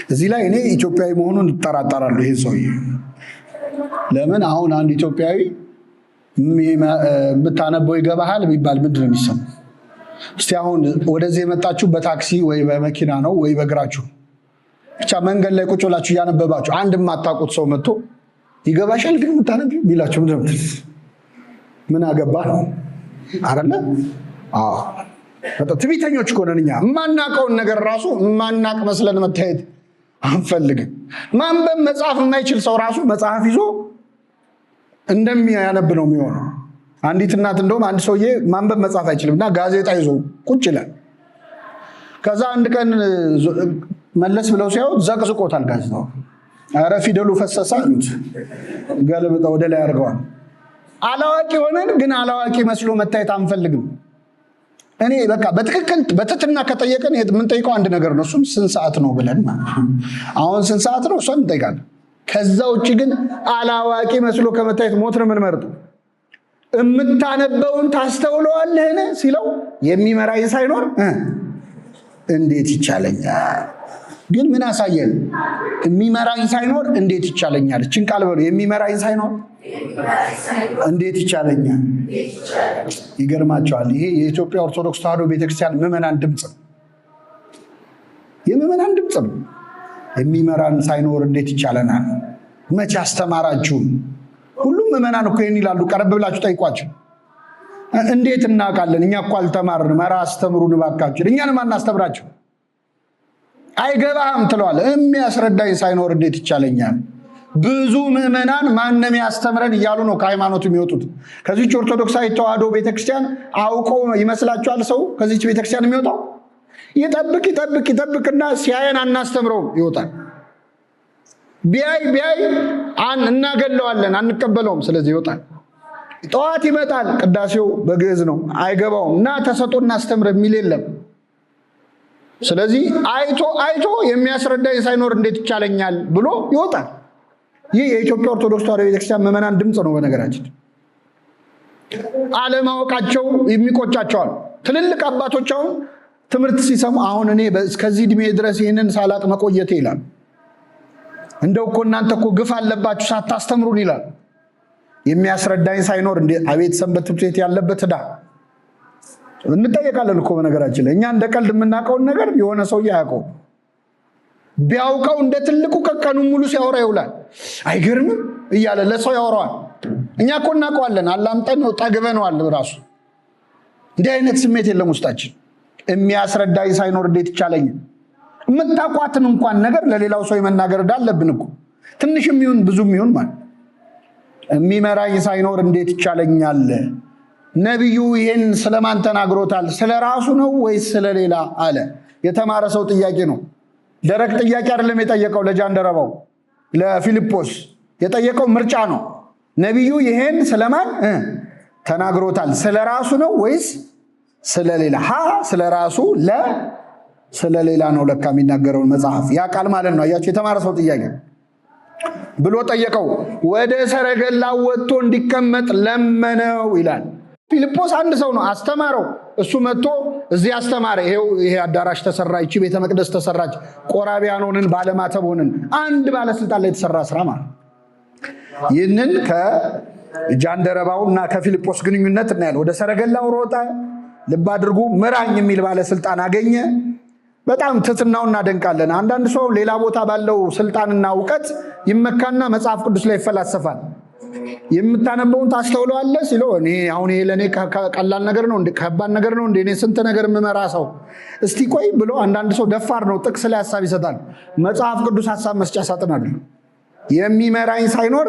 እዚህ ላይ እኔ ኢትዮጵያዊ መሆኑን እጠራጠራለሁ። ይሄ ሰውዬ ለምን አሁን አንድ ኢትዮጵያዊ የምታነበው ይገባሃል ቢባል ምንድን ነው የሚሰማው? እስቲ አሁን ወደዚህ የመጣችሁ በታክሲ ወይ በመኪና ነው ወይ በእግራችሁ ብቻ መንገድ ላይ ቁጭ ብላችሁ እያነበባችሁ አንድ የማታውቁት ሰው መጥቶ ይገባሻል ግን የምታነብ ቢላችሁ ምን አገባህ ነው አይደለ? አዎ በጣም ትዕቢተኞች እኮ ነን እኛ። የማናውቀውን ነገር ራሱ የማናውቅ መስለን መታየት አንፈልግም። ማንበብ መጽሐፍ የማይችል ሰው ራሱ መጽሐፍ ይዞ እንደሚያነብ ነው የሚሆነው። አንዲት እናት እንደውም አንድ ሰውዬ ማንበብ መጽሐፍ አይችልም እና ጋዜጣ ይዞ ቁጭ ይላል። ከዛ አንድ ቀን መለስ ብለው ሲያዩት ዘቅዝቆታል ጋዜጣው። ኧረ ፊደሉ ፈሰሰ አሉት። ገልብጠው ወደ ላይ አድርገዋል። አላዋቂ ሆነን ግን አላዋቂ መስሎ መታየት አንፈልግም። እኔ በቃ በትክክል በትትና ከጠየቀን የምንጠይቀው አንድ ነገር ነው። እሱም ስንት ሰዓት ነው ብለን አሁን ስንት ሰዓት ነው እሷን እንጠይቃለን። ከዛ ውጭ ግን አላዋቂ መስሎ ከመታየት ሞት ነው የምንመርጠው። እምታነበውን ታስተውለዋለህን ሲለው የሚመራኝ ሳይኖር እንዴት ይቻለኛል? ግን ምን አሳየን? የሚመራኝ ሳይኖር እንዴት ይቻለኛል? እችን ቃል በሉ። የሚመራኝ ሳይኖር እንዴት ይቻለኛል? ይገርማቸዋል። ይሄ የኢትዮጵያ ኦርቶዶክስ ተዋሕዶ ቤተክርስቲያን ምዕመናን ድምፅ ነው። የምዕመናን ድምፅ ነው። የሚመራን ሳይኖር እንዴት ይቻለናል? መቼ አስተማራችሁን? ሁሉም ምዕመናን እኮ ይህን ይላሉ። ቀረብ ብላችሁ ጠይቋቸው። እንዴት እናውቃለን? እኛ እኮ አልተማርን። መራ አስተምሩን እባካችሁ። እኛንም አናስተምራቸው። አይገባህም ትለዋለህ። የሚያስረዳኝ ሳይኖር እንዴት ይቻለኛል? ብዙ ምዕመናን ማንም ያስተምረን እያሉ ነው ከሃይማኖቱ የሚወጡት። ከዚች ኦርቶዶክሳዊ ተዋሕዶ ቤተክርስቲያን አውቀው ይመስላችኋል ሰው ከዚች ቤተክርስቲያን የሚወጣው? ይጠብቅና ሲያየን አናስተምረውም ይወጣል። ቢያይ እናገለዋለን፣ አንቀበለውም። ስለዚህ ይወጣል። ጠዋት ይመጣል፣ ቅዳሴው በግዕዝ ነው፣ አይገባውም። እና ተሰጦ እናስተምር የሚል የለም። ስለዚህ አይቶ የሚያስረዳኝ ሳይኖር እንዴት ይቻለኛል ብሎ ይወጣል። ይህ የኢትዮጵያ ኦርቶዶክስ ተዋሕዶ ቤተክርስቲያን ምዕመናን ድምፅ ነው። በነገራችን አለማወቃቸው የሚቆጫቸዋል። ትልልቅ አባቶች አሁን ትምህርት ሲሰሙ አሁን እኔ እስከዚህ ዕድሜ ድረስ ይህንን ሳላቅ መቆየቴ ይላል። እንደው እኮ እናንተ እኮ ግፍ አለባችሁ ሳታስተምሩን ይላል። የሚያስረዳኝ ሳይኖር አቤት ሰንበት ትምህርት ቤት ያለበት ዕዳ እንጠየቃለን እኮ። በነገራችን ላይ እኛ እንደ ቀልድ የምናውቀውን ነገር የሆነ ሰው ያውቀው ቢያውቀው እንደ ትልቁ ቀኑን ሙሉ ሲያወራ ይውላል። አይገርምም እያለ ለሰው ያወራዋል። እኛ እኮ እናውቀዋለን፣ አላምጠን ነው ጠግበነዋል። ራሱ እንዲህ አይነት ስሜት የለም ውስጣችን። የሚያስረዳኝ ሳይኖር እንዴት ይቻለኛል? የምታውቋትን እንኳን ነገር ለሌላው ሰው የመናገር ዕዳ አለብን እኮ። ትንሽም ይሁን ብዙም ይሁን ማለት የሚመራኝ ሳይኖር እንዴት ይቻለኛል? ነቢዩ ይህን ስለማን ተናግሮታል? ስለ ራሱ ነው ወይስ ስለሌላ አለ። የተማረ ሰው ጥያቄ ነው። ደረቅ ጥያቄ አይደለም የጠየቀው። ለጃንደረባው ለፊልጶስ የጠየቀው ምርጫ ነው። ነቢዩ ይህን ስለማን ተናግሮታል? ስለ ራሱ ነው ወይስ ስለሌላ? ስለ ራሱ፣ ስለሌላ ነው ለካ የሚናገረውን መጽሐፍ ያ ቃል ማለት ነው። አያችሁ፣ የተማረ ሰው ጥያቄ ብሎ ጠየቀው። ወደ ሰረገላ ወጥቶ እንዲቀመጥ ለመነው ይላል። ፊልጶስ አንድ ሰው ነው፣ አስተማረው። እሱ መጥቶ እዚህ አስተማረ። ይሄ አዳራሽ ተሰራ፣ ይቺ ቤተ መቅደስ ተሰራች፣ ቆራቢያን ሆንን፣ ባለማተብ ሆንን። አንድ ባለስልጣን ላይ የተሰራ ስራ ማለት። ይህንን ከጃንደረባው እና ከፊልጶስ ግንኙነት እናያለን። ወደ ሰረገላው ሮጠ። ልብ አድርጉ፣ ምራኝ የሚል ባለስልጣን አገኘ። በጣም ትሕትናውን እናደንቃለን። አንዳንድ ሰው ሌላ ቦታ ባለው ስልጣንና እውቀት ይመካና መጽሐፍ ቅዱስ ላይ ይፈላሰፋል። የምታነበውን ታስተውለዋለህ ሲለው እኔ አሁን ይሄ ለእኔ ቀላል ነገር ነው፣ ከባድ ነገር ነው፣ እኔ ስንት ነገር የምመራ ሰው፣ እስቲ ቆይ ብሎ አንዳንድ ሰው ደፋር ነው፣ ጥቅስ ላይ ሀሳብ ይሰጣል። መጽሐፍ ቅዱስ ሀሳብ መስጫ ሳጥን አይደለም። የሚመራኝ ሳይኖር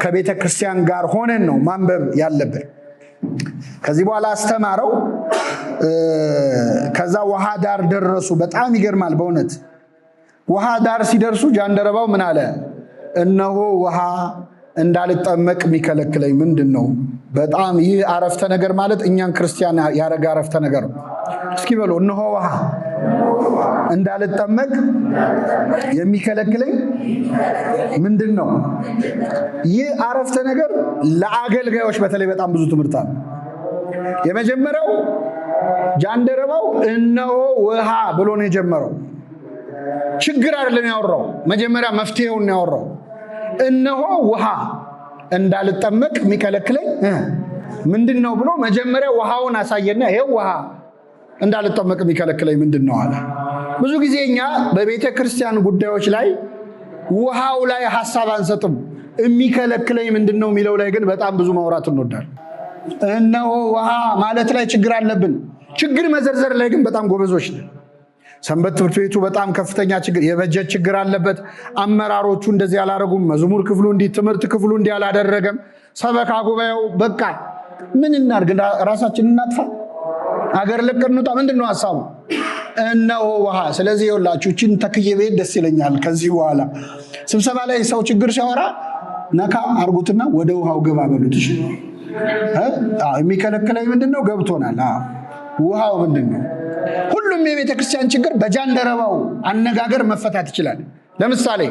ከቤተ ክርስቲያን ጋር ሆነን ነው ማንበብ ያለብን። ከዚህ በኋላ አስተማረው። ከዛ ውሃ ዳር ደረሱ። በጣም ይገርማል በእውነት። ውሃ ዳር ሲደርሱ ጃንደረባው ምን አለ? እነሆ ውሃ እንዳልጠመቅ የሚከለክለኝ ምንድን ነው? በጣም ይህ አረፍተ ነገር ማለት እኛን ክርስቲያን ያረጋ አረፍተ ነገር ነው። እስኪ በሉ፣ እነሆ ውሃ እንዳልጠመቅ የሚከለክለኝ ምንድን ነው? ይህ አረፍተ ነገር ለአገልጋዮች በተለይ በጣም ብዙ ትምህርት አለ። የመጀመሪያው ጃንደረባው እነሆ ውሃ ብሎ ነው የጀመረው። ችግር አይደለም ያወራው፣ መጀመሪያ መፍትሄውን ያወራው። እነሆ ውሃ እንዳልጠመቅ የሚከለክለኝ ምንድን ነው ብሎ መጀመሪያ ውሃውን አሳየና ይሄው ውሃ እንዳልጠመቅ የሚከለክለኝ ምንድን ነው አለ። ብዙ ጊዜ እኛ በቤተ ክርስቲያን ጉዳዮች ላይ ውሃው ላይ ሐሳብ አንሰጥም። የሚከለክለኝ ምንድን ነው የሚለው ላይ ግን በጣም ብዙ ማውራት እንወዳለን። እነሆ ውሃ ማለት ላይ ችግር አለብን። ችግር መዘርዘር ላይ ግን በጣም ጎበዞች ነን። ሰንበት ትምህርት ቤቱ በጣም ከፍተኛ ችግር፣ የበጀት ችግር አለበት። አመራሮቹ እንደዚህ አላደረጉም። መዝሙር ክፍሉ እንዲህ፣ ትምህርት ክፍሉ እንዲህ አላደረገም። ሰበካ ጉባኤው በቃ ምን እናድርግ? ራሳችን እናጥፋ? አገር ለቀን እንውጣ? ምንድን ነው ሀሳቡ? እነሆ ውሃ። ስለዚህ ይኸውላችሁ እችን ተክዬ ቤት ደስ ይለኛል። ከዚህ በኋላ ስብሰባ ላይ ሰው ችግር ሲያወራ ነካ አርጉትና ወደ ውሃው ገባ በሉት። የሚከለክለኝ ምንድነው? ገብቶናል። ውሃው ምንድነው? ሁሉም የቤተ ክርስቲያን ችግር በጃንደረባው አነጋገር መፈታት ይችላል። ለምሳሌ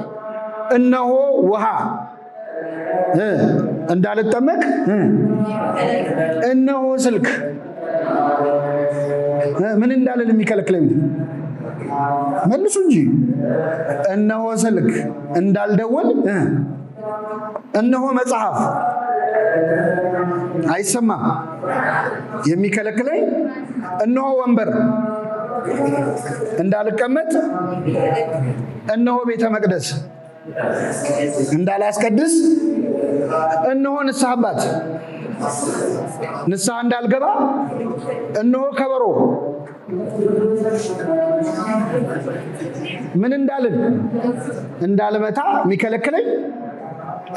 እነሆ ውሃ እንዳልጠመቅ፣ እነሆ ስልክ ምን እንዳልን የሚከለክለኝ መልሱ እንጂ። እነሆ ስልክ እንዳልደወል፣ እነሆ መጽሐፍ አይሰማም የሚከለክለኝ፣ እነሆ ወንበር እንዳልቀመጥ፣ እነሆ ቤተ መቅደስ እንዳላስቀድስ፣ እነሆ ንስሐ አባት ንስሐ እንዳልገባ፣ እነሆ ከበሮ ምን እንዳልን እንዳልመታ የሚከለክለኝ፣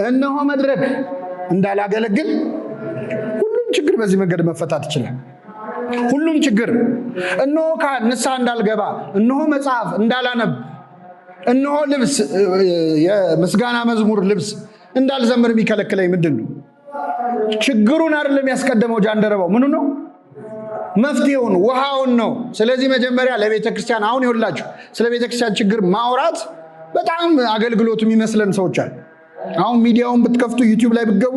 እነሆ መድረክ እንዳላገለግል። ሁሉም ችግር በዚህ መንገድ መፈታት ይችላል። ሁሉም ችግር እነሆ ካህን ንስሐ እንዳልገባ፣ እነሆ መጽሐፍ እንዳላነብ፣ እነሆ ልብስ የምስጋና መዝሙር ልብስ እንዳልዘምር የሚከለክለኝ ምንድን ነው? ችግሩን አይደለም ያስቀደመው ጃንደረባው። ምኑ ነው? መፍትሄውን ውሃውን ነው። ስለዚህ መጀመሪያ ለቤተ ክርስቲያን አሁን ይኸውላችሁ ስለ ቤተ ክርስቲያን ችግር ማውራት በጣም አገልግሎቱ የሚመስለን ሰዎች አሉ። አሁን ሚዲያውን ብትከፍቱ ዩቲዩብ ላይ ብትገቡ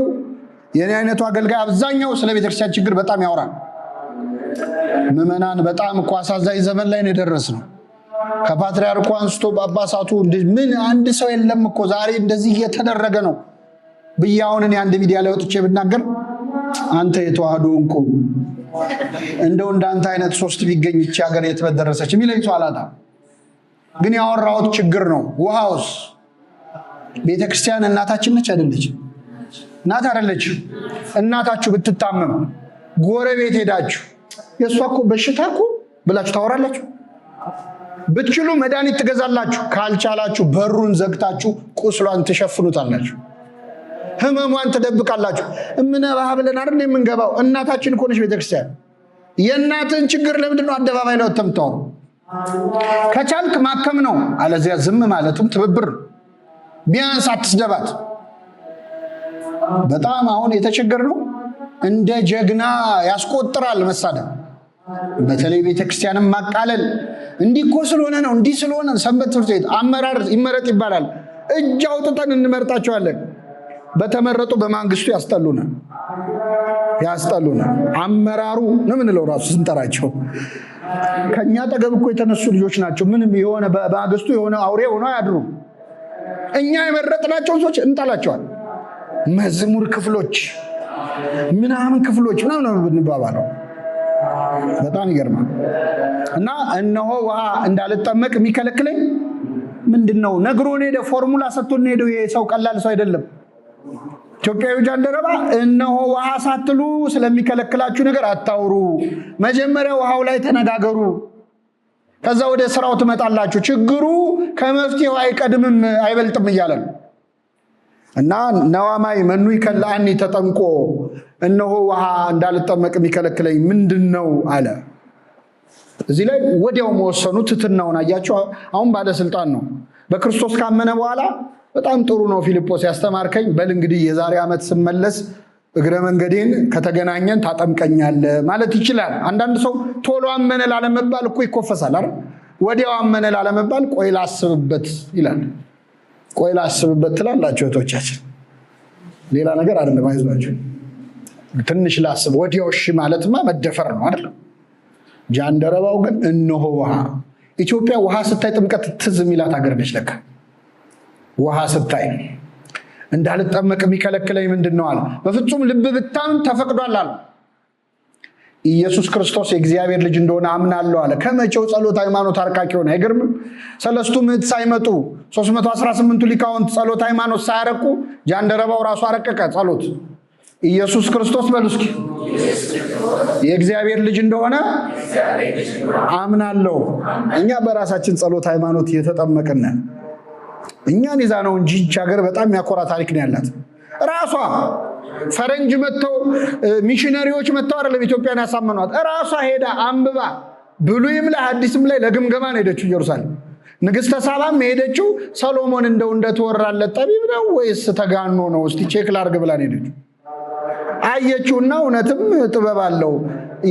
የኔ አይነቱ አገልጋይ አብዛኛው ስለ ቤተ ክርስቲያን ችግር በጣም ያወራል። ምዕመናን በጣም እኮ አሳዛኝ ዘመን ላይ ነው የደረስነው። ከፓትርያርኩ አንስቶ ጳጳሳቱ ምን አንድ ሰው የለም እኮ ዛሬ እንደዚህ እየተደረገ ነው ብዬ አሁን እኔ አንድ ሚዲያ ላይ ወጥቼ ብናገር አንተ የተዋህዶ እንቁ እንደው እንዳንተ አይነት ሶስት ቢገኝ ይህች ሀገር የት በደረሰች የሚለኝ ሰው አላጣም። ግን ያወራሁት ችግር ነው። ውሃውስ ቤተክርስቲያን እናታችን ነች አይደለች? እናት አይደለች? እናታችሁ ብትታመም ጎረቤት ሄዳችሁ የእሷ እኮ በሽታ እኮ ብላችሁ ታወራላችሁ? ብትችሉ መድኃኒት ትገዛላችሁ። ካልቻላችሁ በሩን ዘግታችሁ ቁስሏን ትሸፍኑታላችሁ። ህመሟን ትደብቃላችሁ። እምነባህ ብለን አይደል የምንገባው? እናታችን እኮ ነች ቤተክርስቲያን። የእናትን ችግር ለምንድን ነው አደባባይ ላይ ወጥተህ የምታወራው? ከቻልክ ማከም ነው፣ አለዚያ ዝም ማለቱም ትብብር። ቢያንስ አትስደባት። በጣም አሁን የተቸገርነው እንደ ጀግና ያስቆጥራል መሳደብ። በተለይ ቤተክርስቲያንን ማቃለል እንዲህ እኮ ስለሆነ ነው እንዲህ ስለሆነ ሰንበት ትምህርት ቤት አመራር ይመረጥ ይባላል። እጅ አውጥተን እንመርጣቸዋለን። በተመረጡ በማንግስቱ ያስጠሉናል። አመራሩ ነው ምንለው ራሱ ስንጠራቸው ከኛ ጠገብ እኮ የተነሱ ልጆች ናቸው። ምንም የሆነ በማግስቱ የሆነ አውሬ ሆኖ ያድሩ። እኛ የመረጥናቸው ሰዎች እንጠላቸዋል። መዝሙር ክፍሎች ምናምን ክፍሎች ምናምን ብንባባለው በጣም ይገርማል። እና እነሆ ውሃ እንዳልጠመቅ የሚከለክለኝ ምንድነው? ነግሮን ሄደ። ፎርሙላ ሰጥቶን ሄደው። ይሄ ሰው ቀላል ሰው አይደለም። ኢትዮጵያዊ ጃንደረባ እነሆ ውሃ ሳትሉ ስለሚከለክላችሁ ነገር አታውሩ። መጀመሪያ ውሃው ላይ ተነጋገሩ፣ ከዛ ወደ ስራው ትመጣላችሁ። ችግሩ ከመፍትሄው አይቀድምም አይበልጥም እያለ ነው። እና ነዋማይ መኑ ይከላአኒ ተጠምቆ እነሆ ውሃ እንዳልጠመቅ የሚከለክለኝ ምንድነው አለ። እዚህ ላይ ወዲያው መወሰኑ ትትናውን አያቸው። አሁን ባለስልጣን ነው። በክርስቶስ ካመነ በኋላ በጣም ጥሩ ነው ፊልጶስ ያስተማርከኝ፣ በል እንግዲህ የዛሬ ዓመት ስመለስ እግረ መንገዴን ከተገናኘን ታጠምቀኛለህ ማለት ይችላል። አንዳንድ ሰው ቶሎ አመነ ላለመባል እኮ ይኮፈሳል አይደል? ወዲያው አመነ ላለመባል ቆይ ላስብበት ይላል። ቆይ ላስብበት ትላላችሁ እህቶቻችን። ሌላ ነገር አይደለም፣ አይዟችሁ ትንሽ ላስብ። ወዲያው እሺ ማለትማ መደፈር ነው አይደል? ጃንደረባው ግን እነሆ ውሃ። ኢትዮጵያ ውሃ ስታይ ጥምቀት ትዝ የሚላት ሀገር ነች ለካ። ውሃ ስታይ እንዳልጠመቅ የሚከለክለኝ ምንድን ነው አለ። በፍጹም ልብ ብታምን ተፈቅዷል አለ። ኢየሱስ ክርስቶስ የእግዚአብሔር ልጅ እንደሆነ አምናለሁ አለ። ከመቼው ጸሎት ሃይማኖት አርቃቂ ሆነ? አይገርምም? ሰለስቱ ምዕት ሳይመጡ 318ቱ ሊቃውንት ጸሎት ሃይማኖት ሳያረቁ ጃንደረባው ራሱ አረቀቀ ጸሎት። ኢየሱስ ክርስቶስ በሉ እስኪ የእግዚአብሔር ልጅ እንደሆነ አምናለሁ። እኛ በራሳችን ጸሎት ሃይማኖት እየተጠመቅን እኛን ይዛ ነው እንጂ ይህች ሀገር በጣም የሚያኮራ ታሪክ ነው ያላት። ራሷ ፈረንጅ መጥተው ሚሽነሪዎች መጥተው አይደለም ኢትዮጵያን ያሳመኗት። ራሷ ሄዳ አንብባ ብሉይም ላይ ሐዲስም ላይ ለግምገማ ነው ሄደችው ኢየሩሳሌም። ንግስተ ሳባም ሄደችው ሰሎሞን እንደተወራለት ጠቢብ ነው ወይስ ተጋኖ ነው እስቲ ቼክ ላድርግ ብላ ነው ሄደችው። አየችውና እውነትም ጥበብ አለው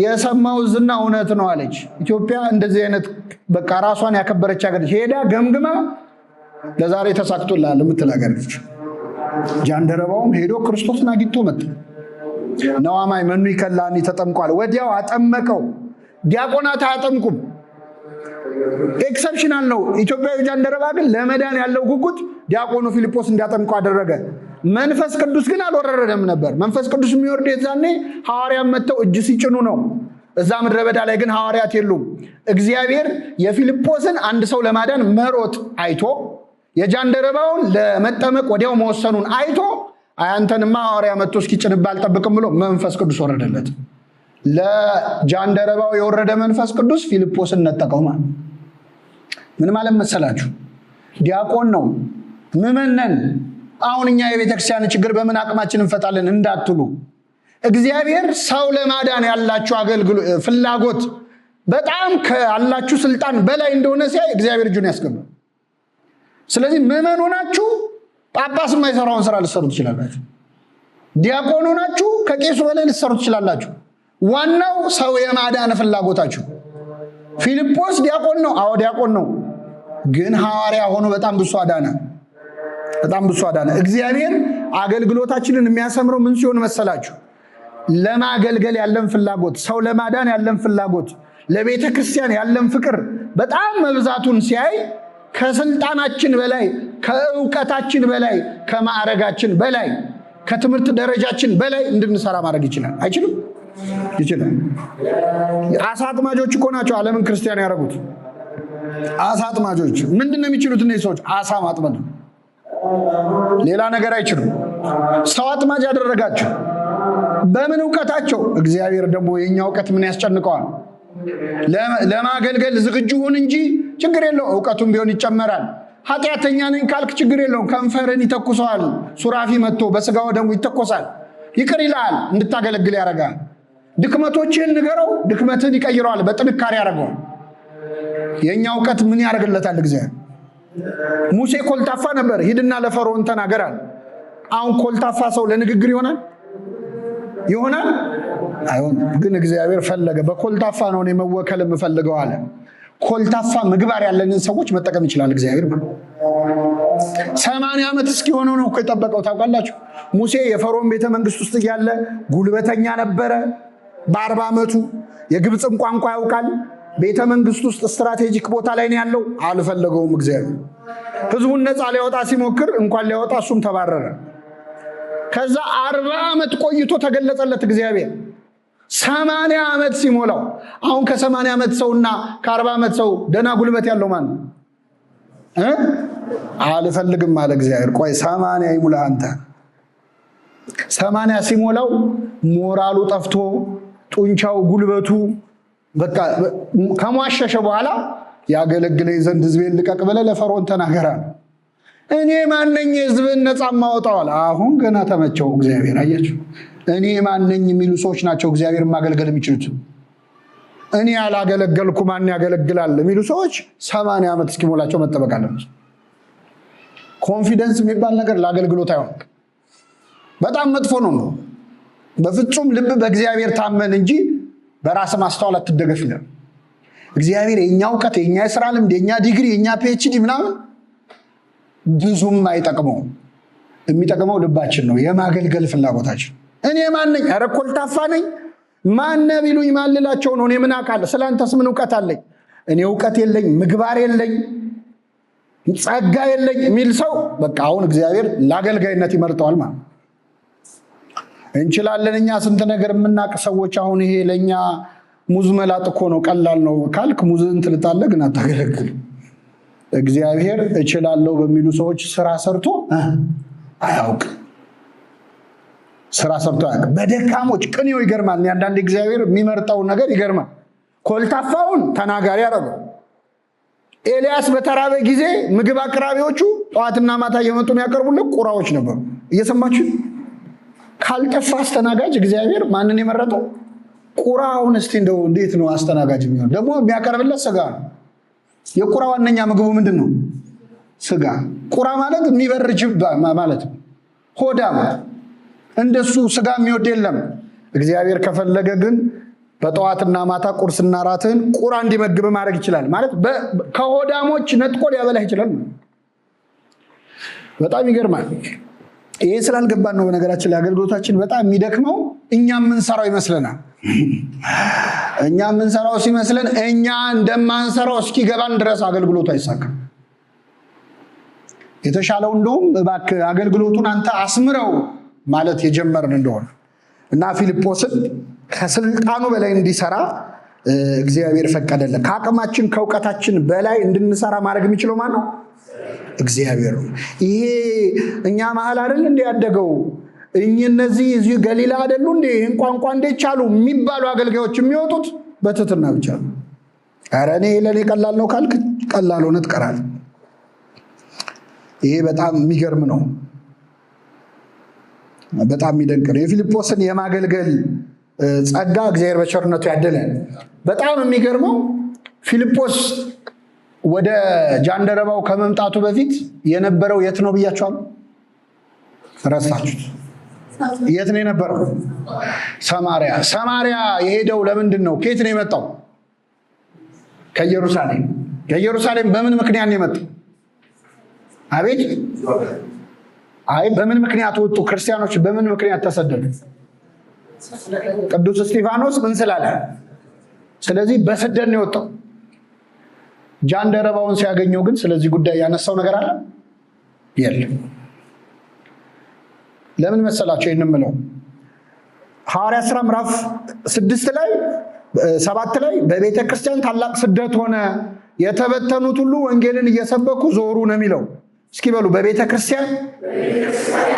የሰማው ዝና እውነት ነው አለች። ኢትዮጵያ እንደዚህ አይነት በቃ ራሷን ያከበረች ሀገር ሄዳ ገምግማ ለዛሬ ተሳክቶላል የምትል ሀገር ነች። ጃንደረባውም ሄዶ ክርስቶስን አግኝቶ መጣ። ነዋማይ መኑ ይከላኒ ተጠምቋል። ወዲያው አጠመቀው። ዲያቆናት አያጠምቁም፣ ኤክሰፕሽናል ነው። ኢትዮጵያዊ ጃንደረባ ግን ለመዳን ያለው ጉጉት ዲያቆኑ ፊልጶስ እንዲያጠምቀው አደረገ። መንፈስ ቅዱስ ግን አልወረደም ነበር። መንፈስ ቅዱስ የሚወርድ የዛኔ ሐዋርያት መጥተው እጅ ሲጭኑ ነው። እዛ ምድረ በዳ ላይ ግን ሐዋርያት የሉም። እግዚአብሔር የፊልጶስን አንድ ሰው ለማዳን መሮጥ አይቶ የጃንደረባውን ለመጠመቅ ወዲያው መወሰኑን አይቶ አንተንማ ሐዋርያ መጥቶ እስኪጭንብህ አልጠብቅም ብሎ መንፈስ ቅዱስ ወረደለት። ለጃንደረባው የወረደ መንፈስ ቅዱስ ፊልጶስን ነጠቀው። ማለት ምን ማለት መሰላችሁ? ዲያቆን ነው፣ ምዕመን ነን። አሁን እኛ የቤተክርስቲያን ችግር በምን አቅማችን እንፈታለን እንዳትሉ፣ እግዚአብሔር ሰው ለማዳን ያላችሁ ፍላጎት በጣም ካላችሁ ስልጣን በላይ እንደሆነ ሲያይ እግዚአብሔር እጁን ያስገባል። ስለዚህ ምዕመን ሆናችሁ ጳጳስ የማይሰራውን ስራ ልትሰሩ ትችላላችሁ። ዲያቆን ሆናችሁ ከቄሱ በላይ ልትሰሩ ትችላላችሁ። ዋናው ሰው የማዳን ፍላጎታችሁ። ፊልጶስ ዲያቆን ነው። አዎ ዲያቆን ነው፣ ግን ሐዋርያ ሆኖ በጣም ብዙ አዳነ። በጣም ብዙ አዳነ። እግዚአብሔር አገልግሎታችንን የሚያሰምረው ምን ሲሆን መሰላችሁ? ለማገልገል ያለን ፍላጎት፣ ሰው ለማዳን ያለን ፍላጎት፣ ለቤተ ክርስቲያን ያለን ፍቅር በጣም መብዛቱን ሲያይ ከስልጣናችን በላይ፣ ከእውቀታችን በላይ፣ ከማዕረጋችን በላይ፣ ከትምህርት ደረጃችን በላይ እንድንሰራ ማድረግ ይችላል። አይችልም? ይችላል። አሳ አጥማጆች እኮ ናቸው ዓለምን ክርስቲያን ያደረጉት። አሳ አጥማጆች ምንድን ነው የሚችሉት? እነዚህ ሰዎች አሳ ማጥመድ፣ ሌላ ነገር አይችሉም። ሰው አጥማጅ ያደረጋቸው በምን እውቀታቸው? እግዚአብሔር ደግሞ የኛ እውቀት ምን ያስጨንቀዋል? ለማገልገል ዝግጁ ሁን እንጂ ችግር የለው፣ እውቀቱም ቢሆን ይጨመራል። ኃጢአተኛ ነኝ ካልክ ችግር የለውም፣ ከንፈርን ይተኩሰዋል። ሱራፊ መጥቶ በስጋው ደግሞ ይተኮሳል፣ ይቅር ይላል፣ እንድታገለግል ያደርጋል። ድክመቶችን ንገረው፣ ድክመትን ይቀይረዋል፣ በጥንካሬ ያደርገዋል። የኛ እውቀት ምን ያደርግለታል? እግዚአብሔር ሙሴ ኮልታፋ ነበር፣ ሂድና ለፈርዖን ተናገራል። አሁን ኮልታፋ ሰው ለንግግር ይሆናል? አይሆን። ግን እግዚአብሔር ፈለገ። በኮልታፋ ነው እኔ መወከል የምፈልገው አለ። ኮልታፋ ምግባር ያለንን ሰዎች መጠቀም ይችላል እግዚአብሔር። 80 ዓመት እስኪሆነው ነው እኮ የጠበቀው። ታውቃላችሁ ሙሴ የፈርዖን ቤተ መንግስት ውስጥ እያለ ጉልበተኛ ነበረ። በ40 ዓመቱ የግብፅን ቋንቋ ያውቃል። ቤተ መንግስት ውስጥ ስትራቴጂክ ቦታ ላይ ነው ያለው። አልፈለገውም እግዚአብሔር። ህዝቡን ነፃ ሊያወጣ ሲሞክር እንኳን ሊያወጣ እሱም ተባረረ። ከዛ 40 ዓመት ቆይቶ ተገለጸለት እግዚአብሔር 80 ዓመት ሲሞላው። አሁን ከ80 ዓመት ሰውና ከ40 ዓመት ሰው ደና ጉልበት ያለው ማን ነው? አልፈልግም አለ እግዚአብሔር። ቆይ 80 ይሙላ አንተ። 80 ሲሞላው ሞራሉ ጠፍቶ ጡንቻው ጉልበቱ በቃ ከሟሸሸ በኋላ ያገለግለኝ ዘንድ ህዝቤን ልቀቅ ብለህ ለፈርዖን ተናገራ። እኔ ማነኝ ህዝብን ነፃ ማውጣው አለ። አሁን ገና ተመቸው እግዚአብሔር። አያችሁ እኔ ማነኝ የሚሉ ሰዎች ናቸው እግዚአብሔር ማገልገል የሚችሉት። እኔ ያላገለገልኩ ማን ያገለግላል የሚሉ ሰዎች 80 ዓመት እስኪሞላቸው መጠበቅ አለበት። ኮንፊደንስ የሚባል ነገር ለአገልግሎት አይሆን፣ በጣም መጥፎ ነው። በፍጹም ልብ በእግዚአብሔር ታመን እንጂ በራስ ማስተዋል አትደገፍ ይላል እግዚአብሔር። የኛ እውቀት፣ የኛ የሥራ ልምድ፣ የኛ ዲግሪ፣ የኛ ፒኤችዲ ምናምን ብዙም አይጠቅመውም። የሚጠቅመው ልባችን ነው፣ የማገልገል ፍላጎታችን። እኔ ማን ነኝ? ኧረ ኮልታፋ ነኝ። ማን ቢሉኝ ማልላቸው ነው? እኔ ምን አውቃለሁ? ስለአንተስ ምን እውቀት አለኝ? እኔ እውቀት የለኝ፣ ምግባር የለኝ፣ ጸጋ የለኝ የሚል ሰው በቃ አሁን እግዚአብሔር ለአገልጋይነት ይመርጠዋል ማለት ነው። እንችላለን እኛ ስንት ነገር የምናውቅ ሰዎች። አሁን ይሄ ለእኛ ሙዝ መላጥ እኮ ነው፣ ቀላል ነው ካልክ ሙዝን ትልጣለህ፣ ግን አታገለግል። እግዚአብሔር እችላለሁ በሚሉ ሰዎች ስራ ሰርቶ አያውቅም። ስራ ሰርቶ አያውቅም። በደካሞች ቅኔው ይገርማል። አንዳንድ እግዚአብሔር የሚመርጠውን ነገር ይገርማል። ኮልታፋውን ተናጋሪ አደረገው። ኤልያስ በተራበ ጊዜ ምግብ አቅራቢዎቹ ጠዋትና ማታ እየመጡ የሚያቀርቡለት ቁራዎች ነበሩ። እየሰማችሁ ካልጠፋ አስተናጋጅ እግዚአብሔር ማንን የመረጠው? ቁራውን። እስቲ እንደው እንዴት ነው አስተናጋጅ የሚሆን? ደግሞ የሚያቀርብለት ስጋ ነው። የቁራ ዋነኛ ምግቡ ምንድን ነው? ስጋ። ቁራ ማለት የሚበር ጅብ ማለት ነው። ሆዳም እንደሱ ስጋ የሚወድ የለም። እግዚአብሔር ከፈለገ ግን በጠዋትና ማታ ቁርስና ራትን ቁራ እንዲመግብ ማድረግ ይችላል። ማለት ከሆዳሞች ነጥቆ ሊያበላህ ይችላል። በጣም ይገርማል። ይሄ ስላልገባን ነው በነገራችን ላይ አገልግሎታችን በጣም የሚደክመው። እኛ የምንሰራው ይመስለናል። እኛ የምንሰራው ሲመስለን እኛ እንደማንሰራው እስኪገባን ድረስ አገልግሎቱ አይሳካም። የተሻለው እንደውም እባክህ አገልግሎቱን አንተ አስምረው ማለት የጀመርን እንደሆነ እና ፊልጶስን ከስልጣኑ በላይ እንዲሰራ እግዚአብሔር ፈቀደለት። ከአቅማችን ከእውቀታችን በላይ እንድንሰራ ማድረግ የሚችለው ማን ነው? እግዚአብሔር ነው። ይሄ እኛ መሀል አይደል እንደ ያደገው እነዚህ እዚህ ገሊላ አይደሉ እንዴ ይህን ቋንቋ እንዴት ቻሉ የሚባሉ አገልጋዮች የሚወጡት በትህትና ብቻ ነው። ኧረ እኔ ለእኔ ቀላል ነው ካልክ ቀላል ሆነ ትቀራለህ። ይሄ በጣም የሚገርም ነው። በጣም የሚደንቅ ነው። የፊልጶስን የማገልገል ጸጋ እግዚአብሔር በቸርነቱ ያደለን። በጣም የሚገርመው ፊልጶስ ወደ ጃንደረባው ከመምጣቱ በፊት የነበረው የት ነው ብያችኋለሁ? ረሳችሁት? የት ነው የነበረው? ሰማሪያ። ሰማሪያ የሄደው ለምንድን ነው? ከየት ነው የመጣው? ከኢየሩሳሌም። ከኢየሩሳሌም በምን ምክንያት ነው የመጣው? አቤት። አይ በምን ምክንያት ወጡ? ክርስቲያኖች በምን ምክንያት ተሰደዱ? ቅዱስ እስጢፋኖስ ምን ስላለ? ስለዚህ በስደት ነው የወጣው። ጃንደረባውን ሲያገኘው ግን ስለዚህ ጉዳይ ያነሳው ነገር አለ የለም። ለምን መሰላቸው ይህን የምለው? ሐዋርያት ሥራ ምዕራፍ 7 ላይ በቤተ ክርስቲያን ታላቅ ስደት ሆነ፣ የተበተኑት ሁሉ ወንጌልን እየሰበኩ ዞሩ ነው የሚለው። እስኪ በሉ በቤተ ክርስቲያን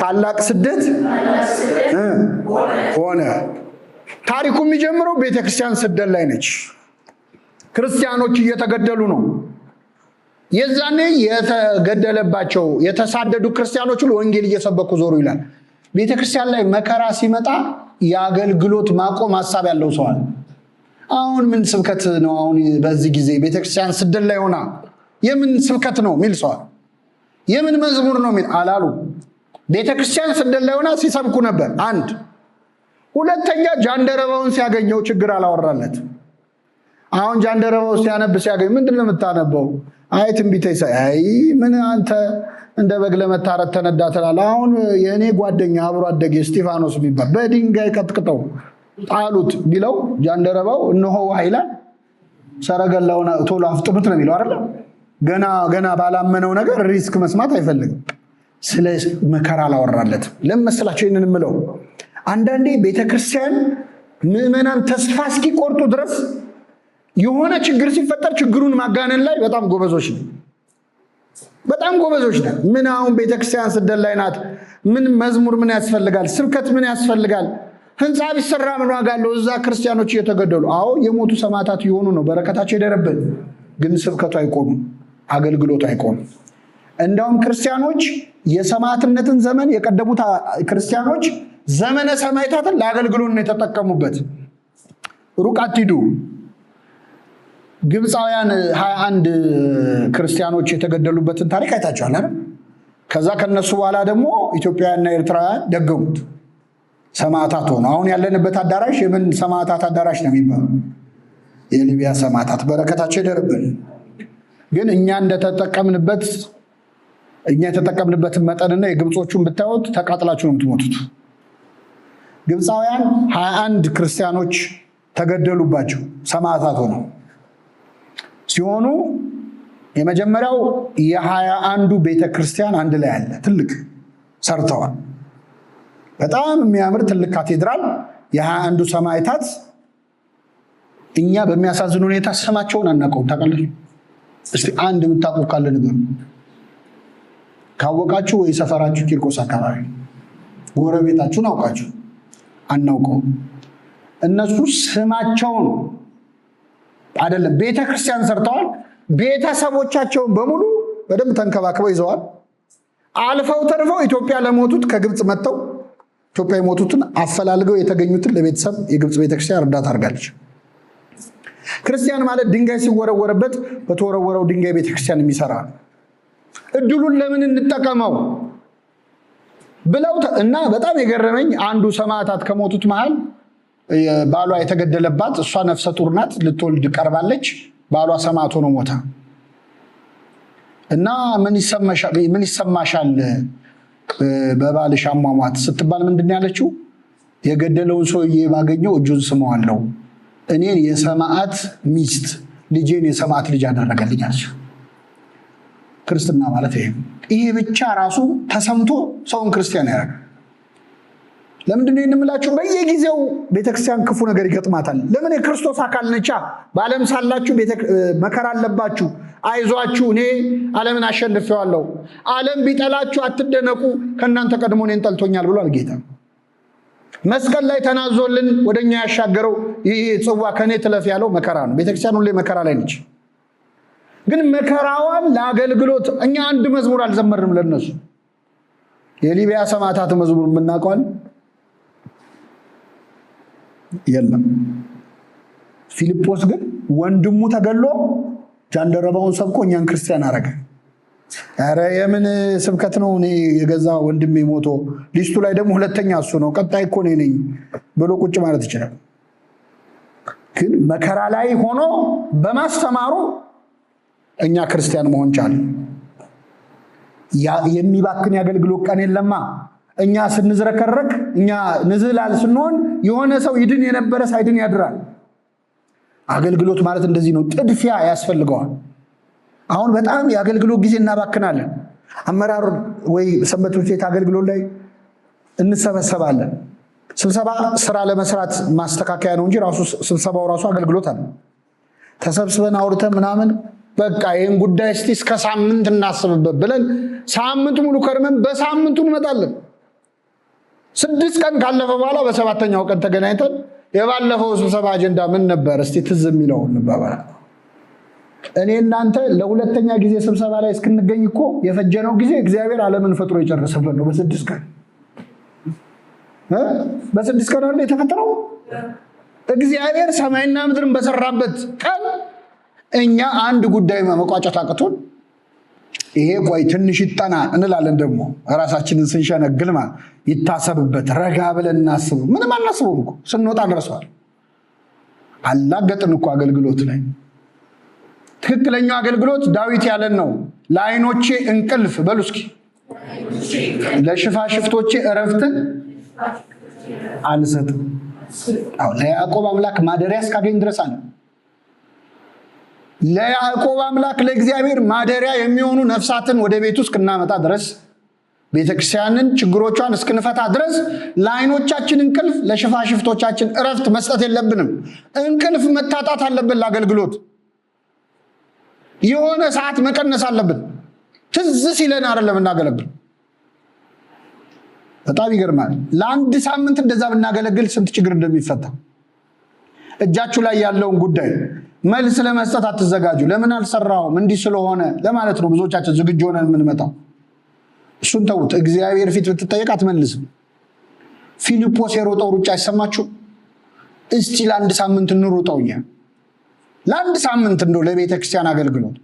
ታላቅ ስደት ሆነ። ታሪኩ የሚጀምረው ቤተ ክርስቲያን ስደት ላይ ነች። ክርስቲያኖች እየተገደሉ ነው። የዛኔ የተገደለባቸው የተሳደዱ ክርስቲያኖች ሁሉ ወንጌል እየሰበኩ ዞሩ ይላል። ቤተ ክርስቲያን ላይ መከራ ሲመጣ የአገልግሎት ማቆም ሀሳብ ያለው ሰው አለ። አሁን ምን ስብከት ነው? አሁን በዚህ ጊዜ ቤተ ክርስቲያን ስደት ላይ ሆና የምን ስብከት ነው የሚል ሰው አለ። የምን መዝሙር ነው የሚል አላሉ። ቤተ ክርስቲያን ስደት ላይ ሆና ሲሰብኩ ነበር። አንድ ሁለተኛ ጃንደረባውን ሲያገኘው ችግር አላወራለት። አሁን ጃንደረባው ሲያገኝ ምንድን ነው የምታነበው? አይ ትንቢተ ኢሳይያስ። አይ ምን አንተ እንደ በግ ለመታረድ ተነዳ ትላለህ። አሁን የእኔ ጓደኛ አብሮ አደጌ እስጢፋኖስ የሚባል በድንጋይ ቀጥቅጠው ጣሉት ቢለው ጃንደረባው እነሆ ኃይላ ሰረገላውን ቶሎ አፍጥኑት ነው የሚለው አይደል? ገና ባላመነው ነገር ሪስክ መስማት አይፈልግም። ስለ መከራ አላወራለት። ለምን መሰላቸው ይህንን የምለው? አንዳንዴ ቤተክርስቲያን ምዕመናን ተስፋ እስኪቆርጡ ድረስ የሆነ ችግር ሲፈጠር ችግሩን ማጋነን ላይ በጣም ጎበዞች ነው። በጣም ጎበዞች ነው። ምን አሁን ቤተክርስቲያን ስደት ላይ ናት። ምን መዝሙር ምን ያስፈልጋል? ስብከት ምን ያስፈልጋል? ህንፃ ቢሰራ ምን ዋጋ አለው? እዛ ክርስቲያኖች እየተገደሉ። አዎ የሞቱ ሰማዕታት የሆኑ ነው፣ በረከታቸው ይደረብን። ግን ስብከቱ አይቆምም፣ አገልግሎቱ አይቆምም። እንደውም ክርስቲያኖች የሰማዕትነትን ዘመን የቀደሙት ክርስቲያኖች ዘመነ ሰማዕታትን ለአገልግሎት ነው የተጠቀሙበት። ሩቅ አትሂዱ። ግብፃውያን 21 ክርስቲያኖች የተገደሉበትን ታሪክ አይታችኋል አይደል? ከዛ ከነሱ በኋላ ደግሞ ኢትዮጵያውያንና ኤርትራውያን ደገሙት፣ ሰማዕታት ሆኑ። አሁን ያለንበት አዳራሽ የምን ሰማዕታት አዳራሽ ነው የሚባለው? የሊቢያ ሰማዕታት። በረከታቸው ይደርብን። ግን እኛ የተጠቀምንበትን መጠንና የግብጾቹን ብታዩት ተቃጥላችሁ ነው የምትሞቱት። ግብፃውያን 21 ክርስቲያኖች ተገደሉባቸው፣ ሰማዕታት ሆነው ሲሆኑ የመጀመሪያው የ21ዱ ቤተ ክርስቲያን አንድ ላይ አለ፣ ትልቅ ሰርተዋል። በጣም የሚያምር ትልቅ ካቴድራል። የ21ዱ ሰማዕታት እኛ በሚያሳዝን ሁኔታ ስማቸውን አናውቀውም። ታውቃላችሁ? እስቲ አንድ የምታውቁ ካለ ንገሩ። ካወቃችሁ ወይ ሰፈራችሁ ቂርቆስ አካባቢ ጎረቤታችሁን አውቃችሁ አናውቀውም። እነሱ ስማቸውን አይደለም ቤተ ክርስቲያን ሰርተዋል። ቤተሰቦቻቸውን በሙሉ በደንብ ተንከባክበው ይዘዋል። አልፈው ተርፈው ኢትዮጵያ ለሞቱት ከግብፅ መጥተው ኢትዮጵያ የሞቱትን አፈላልገው የተገኙትን ለቤተሰብ የግብፅ ቤተክርስቲያን እርዳታ አድርጋለች። ክርስቲያን ማለት ድንጋይ ሲወረወረበት በተወረወረው ድንጋይ ቤተክርስቲያን የሚሰራ ነው። እድሉን ለምን እንጠቀመው? ብለው እና በጣም የገረመኝ አንዱ ሰማዕታት ከሞቱት መሃል ባሏ የተገደለባት እሷ ነፍሰ ጡር ናት፣ ልትወልድ ቀርባለች። ባሏ ሰማዕት ሆኖ ሞታ እና ምን ይሰማሻል በባልሽ አሟሟት ስትባል ምንድን ያለችው? የገደለውን ሰውዬ ባገኘው እጁን ስመዋለሁ፣ እኔን የሰማዕት ሚስት ልጄን የሰማዕት ልጅ አደረገልኝ አለች። ክርስትና ማለት ይሄ ብቻ ራሱ ተሰምቶ ሰውን ክርስቲያን ያደርጋል። ለምንድን ነው የምንላችሁ? በየጊዜው ቤተክርስቲያን ክፉ ነገር ይገጥማታል። ለምን? የክርስቶስ አካል ነቻ። በዓለም ሳላችሁ መከራ አለባችሁ፣ አይዟችሁ እኔ ዓለምን አሸንፌዋለሁ። ዓለም ቢጠላችሁ አትደነቁ፣ ከእናንተ ቀድሞ እኔን ጠልቶኛል ብሏል ጌታ። መስቀል ላይ ተናዞልን ወደኛ ያሻገረው ይህ ጽዋ ከኔ ትለፍ ያለው መከራ ነው። ቤተክርስቲያን ሁሌ መከራ ላይ ነች። ግን መከራዋን ለአገልግሎት እኛ አንድ መዝሙር አልዘመርንም ለነሱ። የሊቢያ ሰማዕታት መዝሙር የምናውቀዋል የለም። ፊልጶስ ግን ወንድሙ ተገሎ ጃንደረባውን ሰብኮ እኛን ክርስቲያን አረገ። ኧረ የምን ስብከት ነው? እኔ የገዛ ወንድሜ ሞቶ ሊስቱ ላይ ደግሞ ሁለተኛ እሱ ነው፣ ቀጣይ እኮ እኔ ነኝ ብሎ ቁጭ ማለት ይችላል። ግን መከራ ላይ ሆኖ በማስተማሩ እኛ ክርስቲያን መሆን ቻለ። የሚባክን የአገልግሎት ቀን የለማ። እኛ ስንዝረከረክ፣ እኛ ንዝላል ስንሆን የሆነ ሰው ይድን የነበረ ሳይድን ያድራል። አገልግሎት ማለት እንደዚህ ነው። ጥድፊያ ያስፈልገዋል። አሁን በጣም የአገልግሎት ጊዜ እናባክናለን። አመራር ወይ ሰንበት ትምህርት ቤት አገልግሎት ላይ እንሰበሰባለን። ስብሰባ ስራ ለመስራት ማስተካከያ ነው እንጂ ራሱ ስብሰባው ራሱ አገልግሎት አለ። ተሰብስበን አውርተን ምናምን በቃ ይሄን ጉዳይ እስቲ እስከ ሳምንት እናስብበት ብለን ሳምንት ሙሉ ከርመን በሳምንቱ እንመጣለን። 6 ቀን ካለፈ በኋላ በሰባተኛው ቀን ተገናኝተን የባለፈው ስብሰባ አጀንዳ ምን ነበር እስቲ ትዝ የሚለው እንባባል። እኔ እናንተ ለሁለተኛ ጊዜ ስብሰባ ላይ እስክንገኝ እኮ የፈጀነው ጊዜ እግዚአብሔር ዓለምን ፈጥሮ የጨረሰበት ነው። በ6 ቀን በ6 ቀን አይደል የተፈጠረው? እግዚአብሔር ሰማይና ምድርን በሰራበት ቀን እኛ አንድ ጉዳይ መቋጨት አቅቶን ይሄ ቆይ ትንሽ ይጠና እንላለን። ደግሞ ራሳችንን ስንሸነግል ማለት ይታሰብበት፣ ረጋ ብለን እናስብ። ምንም አናስበውም እኮ ስንወጣ ደርሷል። አላገጥን እኮ አገልግሎት ላይ። ትክክለኛው አገልግሎት ዳዊት ያለን ነው። ለዓይኖቼ እንቅልፍ በሉ እስኪ ለሽፋሽፍቶቼ እረፍትን አልሰጥም። ለያዕቆብ አምላክ ማደሪያ እስካገኝ ድረስ አለ። ለያዕቆብ አምላክ ለእግዚአብሔር ማደሪያ የሚሆኑ ነፍሳትን ወደ ቤቱ እስክናመጣ ድረስ፣ ቤተክርስቲያንን ችግሮቿን እስክንፈታ ድረስ ለዓይኖቻችን እንቅልፍ ለሽፋሽፍቶቻችን እረፍት መስጠት የለብንም። እንቅልፍ መታጣት አለብን። ለአገልግሎት የሆነ ሰዓት መቀነስ አለብን። ትዝ ሲለን አይደለም እናገለግል። በጣም ይገርማል። ለአንድ ሳምንት እንደዛ ብናገለግል ስንት ችግር እንደሚፈታ። እጃችሁ ላይ ያለውን ጉዳይ መልስ ለመስጠት አትዘጋጁ። ለምን አልሰራውም እንዲህ ስለሆነ ለማለት ነው ብዙዎቻችን ዝግጁ ሆነን የምንመጣው። እሱን ተውት። እግዚአብሔር ፊት ብትጠየቅ አትመልስም። ፊልጶስ የሮጠው ሩጫ አይሰማችሁ? እስቲ ለአንድ ሳምንት እንሩጠው። እኛ ለአንድ ሳምንት እንደው ለቤተ ክርስቲያን አገልግሎት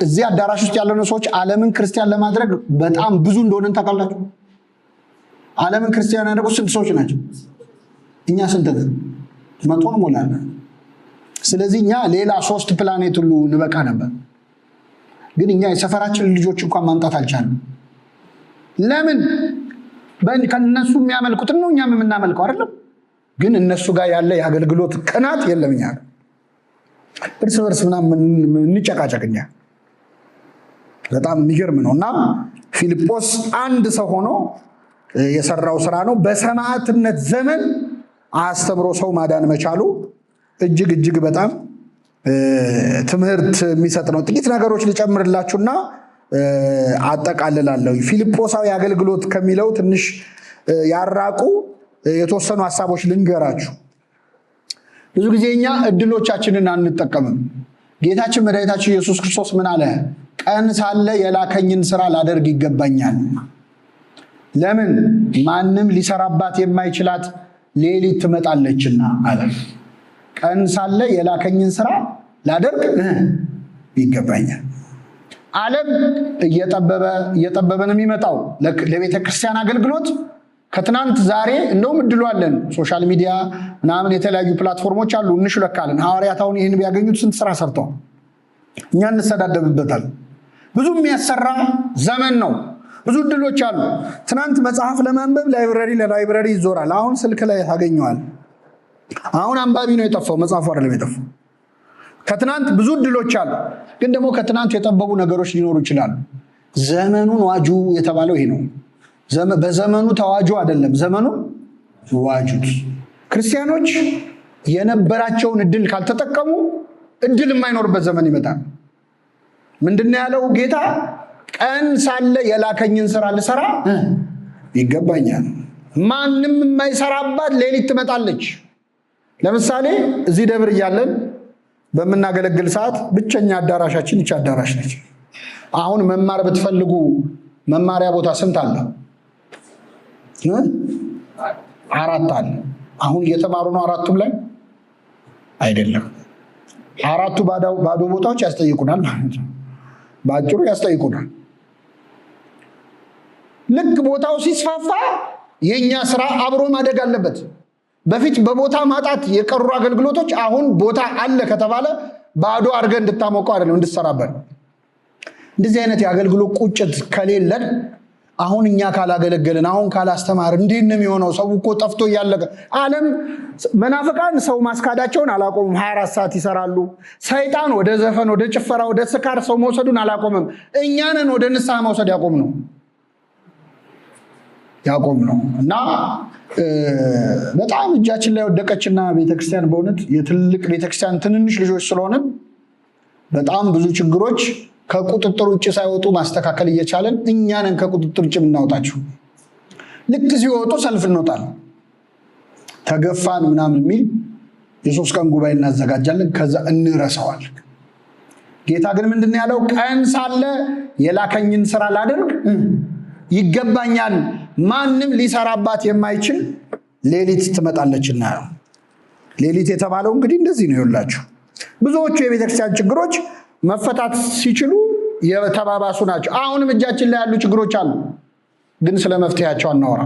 እዚህ አዳራሽ ውስጥ ያለነው ሰዎች ዓለምን ክርስቲያን ለማድረግ በጣም ብዙ እንደሆነን ታውቃላችሁ። ዓለምን ክርስቲያን ያደረጉት ስንት ሰዎች ናቸው? እኛ ስንት ነን? 100 ሞላለን። ስለዚህ እኛ ሌላ 3 ፕላኔት ሁሉ እንበቃ ነበር። ግን እኛ የሰፈራችን ልጆች እንኳን ማምጣት አልቻለም። ለምን? ከነሱ የሚያመልኩትን ነው እኛም የምናመልከው አይደለም። ግን እነሱ ጋር ያለ የአገልግሎት ቅናት የለም። እኛ እርስ በርስ ምናምን እንጨቃጨቅኛ። በጣም የሚገርም ነው። እና ፊልጶስ አንድ ሰው ሆኖ የሰራው ስራ ነው። በሰማዕትነት ዘመን አስተምሮ ሰው ማዳን መቻሉ እጅግ እጅግ በጣም ትምህርት የሚሰጥ ነው። ጥቂት ነገሮች ሊጨምርላችሁና አጠቃልላለሁ። ፊልጶሳዊ አገልግሎት ከሚለው ትንሽ ያራቁ የተወሰኑ ሐሳቦች ልንገራችሁ። ብዙ ጊዜ እኛ እድሎቻችንን አንጠቀምም። ጌታችን መድኃኒታችን ኢየሱስ ክርስቶስ ምን አለ? ቀን ሳለ የላከኝን ስራ ላደርግ ይገባኛል። ለምን? ማንም ሊሰራባት የማይችላት ሌሊት ትመጣለችና አለ። ቀን ሳለ የላከኝን ስራ ላደርግ ይገባኛል። ዓለም እየጠበበ ነው የሚመጣው ለቤተ ክርስቲያን አገልግሎት። ከትናንት ዛሬ እንደውም እድሉ አለን። ሶሻል ሚዲያ ምናምን የተለያዩ ፕላትፎርሞች አሉ፣ እንሽለካለን። ሐዋርያት አሁን ይህን ቢያገኙት ስንት ስራ ሰርተው እኛ እንሰዳደብበታል። ብዙ የሚያሰራ ዘመን ነው። ብዙ እድሎች አሉ። ትናንት መጽሐፍ ለማንበብ ለላይብረሪ ይዞራል። አሁን ስልክ ላይ ታገኘዋል። አሁን አንባቢ ነው የጠፋው፣ መጽሐፉ አይደለም የጠፋው። ከትናንት ብዙ እድሎች አሉ። ግን ደግሞ ከትናንት የጠበቡ ነገሮች ሊኖሩ ይችላሉ። ዘመኑን ዋጁ የተባለው ይሄ ነው። በዘመኑ ተዋጁ አይደለም፣ ዘመኑን ዋጁት። ክርስቲያኖች የነበራቸውን እድል ካልተጠቀሙ እድል የማይኖርበት ዘመን ይመጣል። ምንድነው ያለው ጌታ? ቀን ሳለ የላከኝን ስራ ልሰራ ይገባኛል። ማንም የማይሰራባት ሌሊት ትመጣለች። ለምሳሌ እዚህ ደብር እያለን በምናገለግል ሰዓት ብቸኛ አዳራሻችን ይህች አዳራሽ ነች። አሁን መማር ብትፈልጉ መማሪያ ቦታ ስንት አለ? 4 አለ። አሁን እየተማሩ ነው። አራቱም ላይ አይደለም። 4ቱ ባዶ ቦታዎች ያስጠይቁናል ማለት ነው። በአጭሩ ያስጠይቁናል። ልክ ቦታው ሲስፋፋ የኛ ስራ አብሮ ማደግ አለበት። በፊት በቦታ ማጣት የቀሩ አገልግሎቶች አሁን ቦታ አለ ከተባለ ባዶ አድርገን እንድታሞቀው አይደለም፣ እንድትሰራበት። እንደዚህ አይነት የአገልግሎት ቁጭት ከሌለን አሁን እኛ ካላገለገልን፣ አሁን ካላስተማርን እንዴት ነው የሚሆነው? ሰው እኮ ጠፍቶ እያለቀ ዓለም መናፍቃን ሰው ማስካዳቸውን አላቆሙም። 24 ሰዓት ይሰራሉ። ሰይጣን ወደ ዘፈን፣ ወደ ጭፈራ፣ ወደ ስካር ሰው መውሰዱን አላቆምም። እኛንን ወደ ንስሐ መውሰድ ያቆም ነው እና በጣም እጃችን ላይ ወደቀችና ቤተክርስቲያን በእውነት የትልቅ ቤተክርስቲያን ትንንሽ ልጆች ስለሆነ በጣም ብዙ ችግሮች ከቁጥጥር ውጭ ሳይወጡ ማስተካከል እየቻለን እኛንን ከቁጥጥር ውጭ የምናወጣቸው። ልክ ሲወጡ ሰልፍ እንወጣለን። ተገፋን ምናምን የሚል የ3 ቀን ጉባኤ እናዘጋጃለን። ከዛ እንረሳዋል። ጌታ ግን ምንድን ያለው? ቀን ሳለ የላከኝን ስራ ላደርግ ይገባኛል። ማንም ሊሰራባት የማይችል ሌሊት ትመጣለችና። ሌሊት የተባለው እንግዲህ እንደዚህ ነው ይላችሁ። ብዙዎቹ የቤተክርስቲያን ችግሮች መፈታት ሲችሉ የተባባሱ ናቸው። አሁንም እጃችን ላይ ያሉ ችግሮች አሉ፣ ግን ስለ መፍትሄያቸው አናወራ።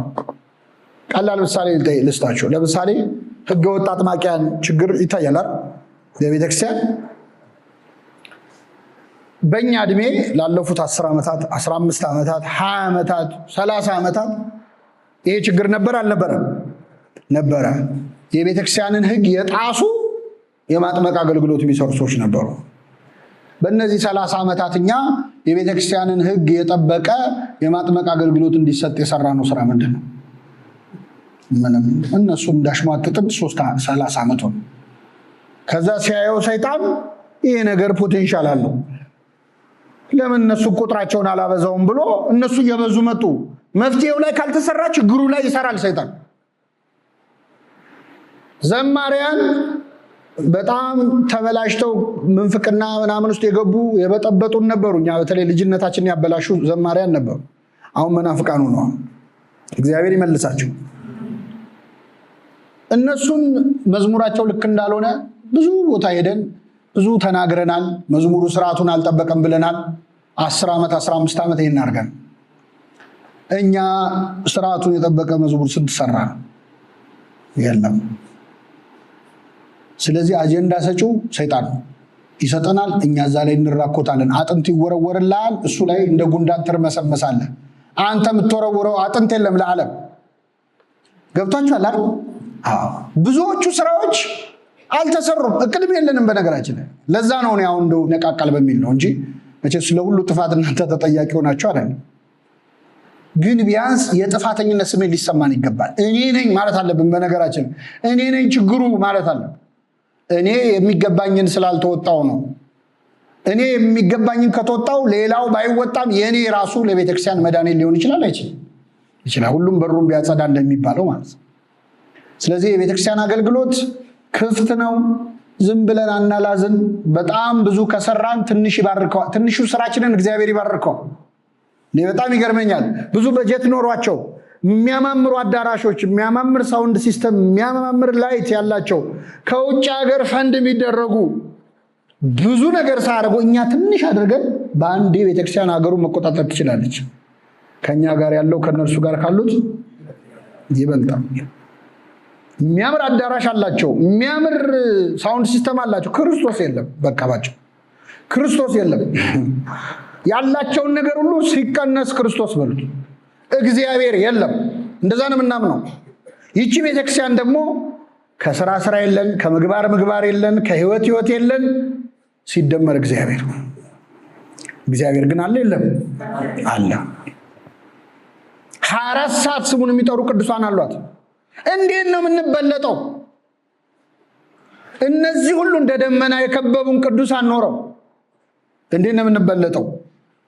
ቀላል ምሳሌ ልስጣችሁ። ለምሳሌ ህገወጥ አጥማቂያን ችግር ይታያል በቤተክርስቲያን። በእኛ እድሜ ላለፉት 10 ዓመታት 15 ዓመታት 20 ዓመታት 30 ዓመታት ይሄ ችግር ነበር አልነበረም? ነበረ። የቤተክርስቲያንን ህግ የጣሱ የማጥመቅ አገልግሎት የሚሰሩ ሰዎች ነበሩ። በእነዚህ 30 ዓመታት እኛ የቤተክርስቲያንን ህግ የጠበቀ የማጥመቅ አገልግሎት እንዲሰጥ የሰራ ነው ስራ ምንድን ነው? ምንም። እነሱም ዳሽሟጥጥም 30 ዓመት ሆነ። ከዛ ሲያየው ሰይጣን ይሄ ነገር ፖቴንሻል አለው፣ ለምን እነሱ ቁጥራቸውን አላበዛውም ብሎ እነሱ እየበዙ መጡ። መፍትሄው ላይ ካልተሰራ ችግሩ ላይ ይሰራል ሰይጣን። ዘማሪያን በጣም ተበላሽተው ምንፍቅና ምናምን ውስጥ የገቡ የበጠበጡን ነበሩ። እኛ በተለይ ልጅነታችንን ያበላሹ ዘማሪያን ነበሩ። አሁን መናፍቃኑ ነው። እግዚአብሔር ይመልሳቸው። እነሱን መዝሙራቸው ልክ እንዳልሆነ ብዙ ቦታ ሄደን ብዙ ተናግረናል። መዝሙሩ ስርዓቱን አልጠበቀም ብለናል። 10 ዓመት 15 ዓመት ይሄን አድርገን እኛ ስርዓቱን የጠበቀ መዝሙር ስንት ሰራ? የለም። ስለዚህ አጀንዳ ሰጪው ሰይጣን ይሰጠናል፣ እኛ እዛ ላይ እንራኮታለን። አጥንት ይወረወርልሃል፣ እሱ ላይ እንደ ጉንዳን ትርመሰመሳለህ። አንተ የምትወረውረው አጥንት የለም ለዓለም። ገብቷችኋል አይደል? ብዙዎቹ ስራዎች አልተሰሩም። እቅድም የለንም በነገራችን ላይ። ለዛ ነው እኔ አሁን እንደው ነቃቃል በሚል ነው እንጂ መቼስ ለሁሉ ጥፋት እናንተ ተጠያቂ ሆናችሁ አይደለም። ግን ቢያንስ የጥፋተኝነት ስሜት ሊሰማን ይገባል። እኔ ነኝ ማለት አለብን። በነገራችን እኔ ነኝ ችግሩ ማለት አለብን። እኔ የሚገባኝን ስላልተወጣው ነው። እኔ የሚገባኝን ከተወጣው ሌላው ባይወጣም የኔ ራሱ ለቤተክርስቲያን መድኃኒት ሊሆን ይችላል አይችልም? ይችላል። ሁሉም በሩን ቢያጸዳ እንደሚባለው ማለት ነው። ስለዚህ የቤተክርስቲያን አገልግሎት ክፍት ነው። ዝም ብለን አናላዝን። በጣም ብዙ ከሰራን ትንሽ ይባርከዋል። ትንሹ ስራችንን እግዚአብሔር ይባርከዋል። በጣም ይገርመኛል። ብዙ በጀት ኖሯቸው የሚያማምሩ አዳራሾች፣ የሚያማምር ሳውንድ ሲስተም፣ የሚያማምር ላይት ያላቸው ከውጭ ሀገር ፈንድ የሚደረጉ ብዙ ነገር ሳያደርጉ እኛ ትንሽ አድርገን በአንድ ቤተክርስቲያን ሀገሩን መቆጣጠር ትችላለች። ከኛ ጋር ያለው ከነርሱ ጋር ካሉት ይበልጣል። የሚያምር አዳራሽ አላቸው፣ የሚያምር ሳውንድ ሲስተም አላቸው። ክርስቶስ የለም። በቃ ባጭሩ ክርስቶስ የለም። ያላቸውን ነገር ሁሉ ሲቀነስ ክርስቶስ በሉት። እግዚአብሔር የለም። እንደዛ ነው የምናምነው። ይቺ ቤተክርስቲያን ደግሞ ከስራ ስራ የለን፣ ከምግባር ምግባር የለን፣ ከህይወት ህይወት የለን፣ ሲደመር እግዚአብሔር ግን አለ የለም? አለ። 24 ሰዓት ስሙን የሚጠሩ ቅዱሳን አሏት። እንዴት ነው የምንበለጠው? እነዚህ ሁሉ እንደ ደመና የከበቡን ቅዱሳን ኖረው እንዴት ነው የምንበለጠው?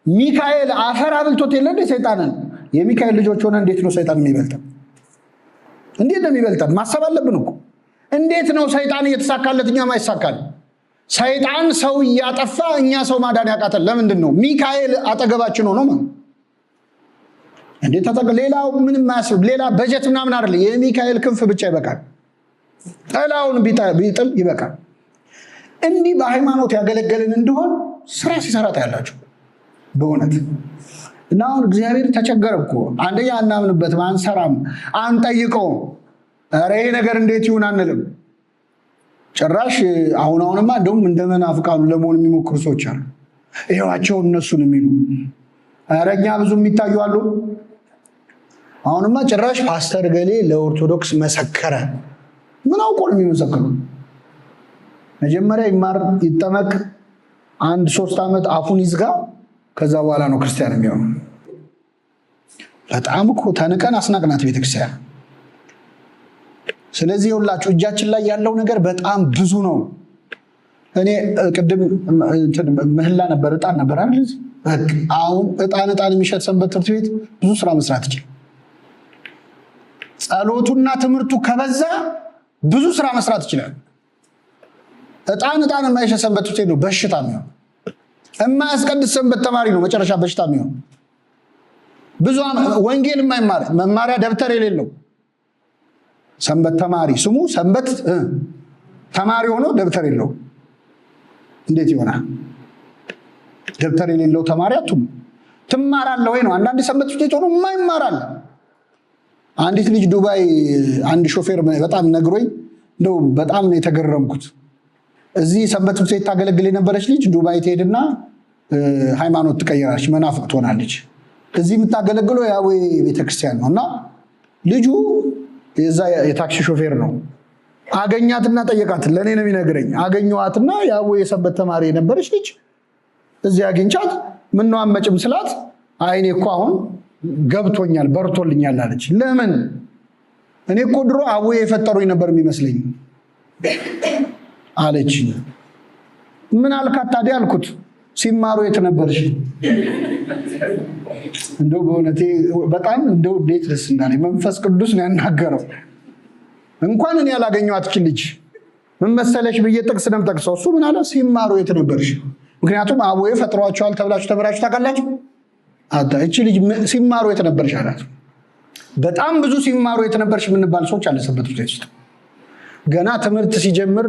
ሚካኤል አፈር አብልቶት የለ እንደ ሰይጣንን? የሚካኤል ልጆች ሆነ እንዴት ነው ሰይጣን የሚበልጠን? እንዴት ነው የሚበልጠን? ማሰብ አለብን እኮ። እንዴት ነው ሰይጣን እየተሳካለት እኛ ማይሳካል? ሰይጣን ሰው እያጠፋ እኛ ሰው ማዳን ያቃተን ለምንድን ነው? ሚካኤል አጠገባችን ሆኖ ማለት እንዴት ሌላው ምንም ማያስብ ሌላ በጀት ምናምን አይደለ። የሚካኤል ክንፍ ብቻ ይበቃል። ጠላውን ቢጥል ይበቃል። እንዲህ በሃይማኖት ያገለገልን እንደሆን ስራ ሲሰራ ታያላችሁ በእውነት። እና አሁን እግዚአብሔር ተቸገረ እኮ። አንደኛ አናምንበትም፣ አንሰራም፣ አንጠይቀውም። ኧረ ይሄ ነገር እንዴት ይሁን አንልም። ጭራሽ አሁንማ እንደውም እንደ መናፍቃኑ ለመሆን የሚሞክሩ ሰዎች አሉ። ይሄዋቸው እነሱን የሚሉ ኧረ እኛ ብዙ የሚታዩ አሉ። አሁንማ ጭራሽ ፓስተር ገሌ ለኦርቶዶክስ መሰከረ። ምን አውቆ ነው የሚመሰክሩ? መጀመሪያ ይማር ይጠመቅ፣ 1-3 ዓመት አፉን ይዝጋ፣ ከዛ በኋላ ነው ክርስቲያን የሚሆነው። በጣም እኮ ተንቀን አስናቅናት ቤተክርስቲያን። ስለዚህ ሁላችሁ እጃችን ላይ ያለው ነገር በጣም ብዙ ነው። እኔ ቅድም ምህላ ነበር፣ ዕጣን ነበር አይደል? አሁን ዕጣን የሚሸጥ ሰንበት ትምህርት ቤት ብዙ ስራ መስራት ይችላል። ጸሎቱና ትምህርቱ ከበዛ ብዙ ስራ መስራት ይችላል። ዕጣን የማይሸጥ ሰንበት ትምህርት ቤት ነው በሽታ የሚሆን። የማያስቀድስ ሰንበት ተማሪ ነው መጨረሻ በሽታ የሚሆን። ብዙ ወንጌል የማይማር መማሪያ ደብተር የሌለው ሰንበት ተማሪ ስሙ ሰንበት ተማሪ ሆኖ ደብተር የለው እንዴት ይሆናል? ደብተር የሌለው ተማሪ አቱም ትማራለህ ወይ ነው። አንዳንድ ሰንበት ትምህርት ቤት ሆኖ የማይማራል። አንዲት ልጅ ዱባይ አንድ ሾፌር በጣም ነግሮኝ እንደው በጣም ነው የተገረምኩት። እዚህ ሰንበት ትምህርት ቤት ታገለግል የነበረች ልጅ ዱባይ ትሄድና ሃይማኖት ትቀይራለች፣ መናፍቅ ትሆናለች። እዚህ የምታገለግለው ያዌ ቤተክርስቲያን ነው። እና ልጁ የዛ የታክሲ ሾፌር ነው። አገኛትና ጠየቃት። ለእኔ ነው የሚነግረኝ። አገኘዋትና ያዌ የሰንበት ተማሪ የነበረች ልጅ እዚህ አግኝቻት ምነው አመጭም ስላት አይኔ እኮ አሁን ገብቶኛል በርቶልኛል አለች። ለምን? እኔ እኮ ድሮ አዌ የፈጠሩኝ ነበር የሚመስለኝ አለች። ምን አልካት ታዲያ አልኩት። ሲማሩ የት ነበርሽ? እንደው በእውነቴ በጣም እንደው እንዴት ደስ እንዳለኝ። መንፈስ ቅዱስ ነው ያናገረው። እንኳን እኔ ያላገኘኋት ልጅ ምን መሰለሽ ብዬ ጥቅስ ነው የምጠቅሰው። እሱ ምን አለ? ሲማሩ የት ነበርሽ? ምክንያቱም አቦዬ ፈጥሯቸዋል ተብላችሁ ተምራችሁ ታውቃላችሁ? እቺ ልጅ ሲማሩ የት ነበርሽ አላት። በጣም ብዙ ሲማሩ የት ነበርሽ የምንባል ሰዎች አለ ሰንበት ትምህርት ቤት ውስጥ። ገና ትምህርት ሲጀምር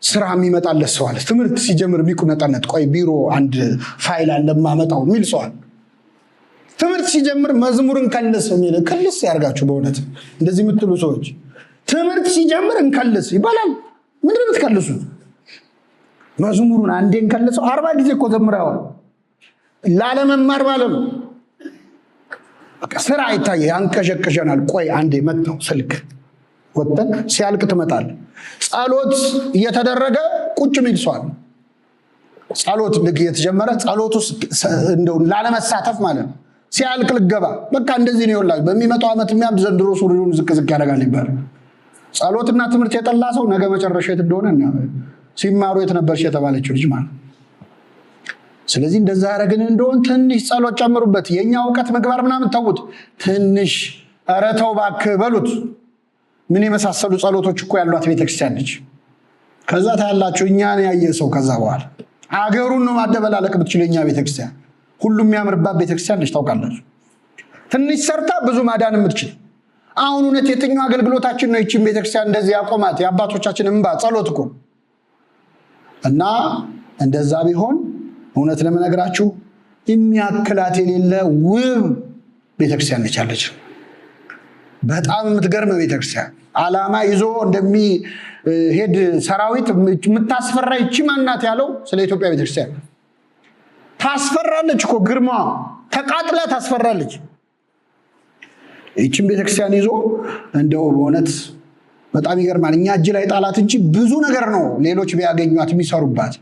ስራ የሚመጣለት ሰው አለ። ትምህርት ሲጀምር የሚቁነጠነት ቆይ ቢሮ አንድ ፋይል አለ ማመጣው የሚል ሰው አለ። ትምህርት ሲጀምር መዝሙርን ከልስ የሚል ከልስ ያርጋችሁ። በእውነት እንደዚህ የምትሉ ሰዎች ትምህርት ሲጀምር እንከልስ ይባላል። ምንድን ነው የምትከልሱት? መዝሙሩን አንዴ እንከልሰው 40 ጊዜ እኮ ዘምረዋል። ላለመማር ማለት ነው። ስራ አይታየ ያንቀሸቀሸናል። ቆይ አንዴ መጣው ስልክ ወጥተን ሲያልቅ ትመጣል። ጸሎት እየተደረገ ቁጭ ሚል ሰው አለ። ጸሎት ልክ እየተጀመረ ጸሎቱ እንደው ላለመሳተፍ ማለት ነው። ሲያልቅ ልገባ በቃ እንደዚህ ነው ይወላል። በሚመጣው ዓመት የሚያምድ ዘንድሮ ሱሪውን ዝቅ ያደርጋል ይባላል። ጸሎትና ትምህርት የጠላ ሰው ነገ መጨረሻ የት እንደሆነ እና ሲማሩ የት ነበርሽ የተባለችው ልጅ ማለት። ስለዚህ እንደዛ ያደረግን እንደሆን ትንሽ ጸሎት ጨምሩበት። የኛ እውቀት ምግባር ምናምን ተውት። ትንሽ ኧረ ተው እባክህ በሉት። ምን የመሳሰሉ ጸሎቶች እኮ ያሏት ቤተክርስቲያን ነች። ከዛ ታያላችሁ እኛን ያየ ሰው ከዛ በኋላ አገሩን ነው ማደበላለቅ ብትችሉ የኛ ቤተክርስቲያን ሁሉም የሚያምርባት ቤተክርስቲያን ነች። ታውቃላችሁ ትንሽ ሰርታ ብዙ ማዳን የምትችል። አሁን እውነት የትኛው አገልግሎታችን ነው ይህችን ቤተክርስቲያን እንደዚህ ያቆማት? የአባቶቻችን እንባ ጸሎት እኮ እና እንደዛ ቢሆን እውነት ለምነግራችሁ የሚያክላት የሌለ ውብ ቤተክርስቲያን ነች። በጣም የምትገርም ቤተክርስቲያን ዓላማ ይዞ እንደሚሄድ ሰራዊት የምታስፈራ ይቺ ማናት ያለው ስለ ኢትዮጵያ ቤተክርስቲያን ታስፈራለች እኮ ግርማ ተቃጥላ ታስፈራለች። ይቺን ቤተክርስቲያን ይዞ እንደው በእውነት በጣም ይገርማል። እኛ እጅ ላይ ጣላት እንጂ ብዙ ነገር ነው ሌሎች ቢያገኟት የሚሰሩባት።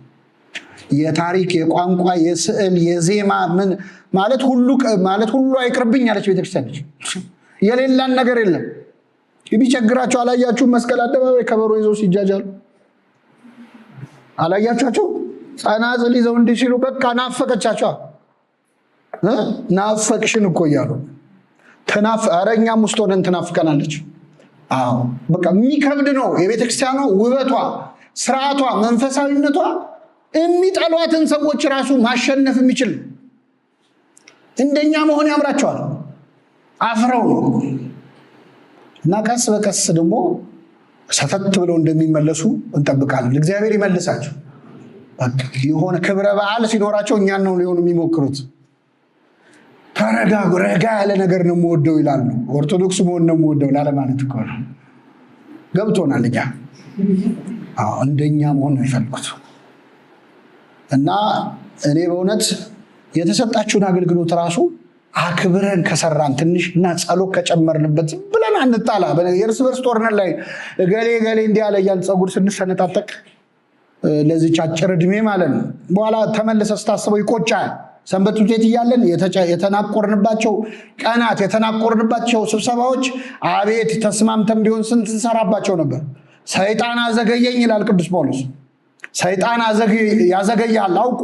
የታሪክ፣ የቋንቋ፣ የስዕል፣ የዜማ ምን ማለት ሁሉ አይቅርብኝ ያለች ቤተክርስቲያን ነች። የሌላን ነገር የለም። ቢቸግራቸው አላያችሁ? መስቀል አደባባይ ከበሮ ይዘው ሲጃጃሉ አላያችኋቸው? ጸናጽል ይዘው እንዲህ ሲሉ በቃ ናፈቀቻቸው። ናፈቅሽን እኮ እያሉ ኧረ እኛም ውስጥ ሆነን ትናፍቀናለች። አዎ በቃ የሚከብድ ነው የቤተክርስቲያኗ ውበቷ፣ ስርዓቷ፣ መንፈሳዊነቷ የሚጠሏትን ሰዎች ራሱ ማሸነፍ የሚችል እንደኛ መሆን ያምራቸዋል። አፍረው ነው እና ቀስ በቀስ ደግሞ ሰተት ብለው እንደሚመለሱ እንጠብቃለን። እግዚአብሔር ይመልሳቸው። የሆነ ክብረ በዓል ሲኖራቸው እኛን ነው ሊሆኑ የሚሞክሩት። ተረጋጉ፣ ረጋ ያለ ነገር ነው የምወደው ይላሉ። ኦርቶዶክስ መሆን ነው የምወደው ላለማለት እኮ ነው። ገብቶናል። እኛ እንደኛ መሆን ነው የሚፈልጉት። እና እኔ በእውነት የተሰጣችሁን አገልግሎት ራሱ አክብረን ከሰራን ትንሽ እና ጸሎት ከጨመርንበት ብለን አንጣላ። የእርስ በርስ ጦርነት ላይ ገሌ እንዲህ ያለ እያልን ፀጉር ስንሰነጣጠቅ ለዚች አጭር ዕድሜ ማለት ነው። በኋላ ተመልሰ ስታስበው ይቆጫል። ሰንበት ትምህርት ቤት እያለን የተናቆርንባቸው ቀናት፣ የተናቆርንባቸው ስብሰባዎች አቤት ተስማምተን ቢሆን ስንት እንሰራባቸው ነበር። ሰይጣን አዘገየኝ ይላል ቅዱስ ጳውሎስ። ሰይጣን ያዘገያል አውቁ።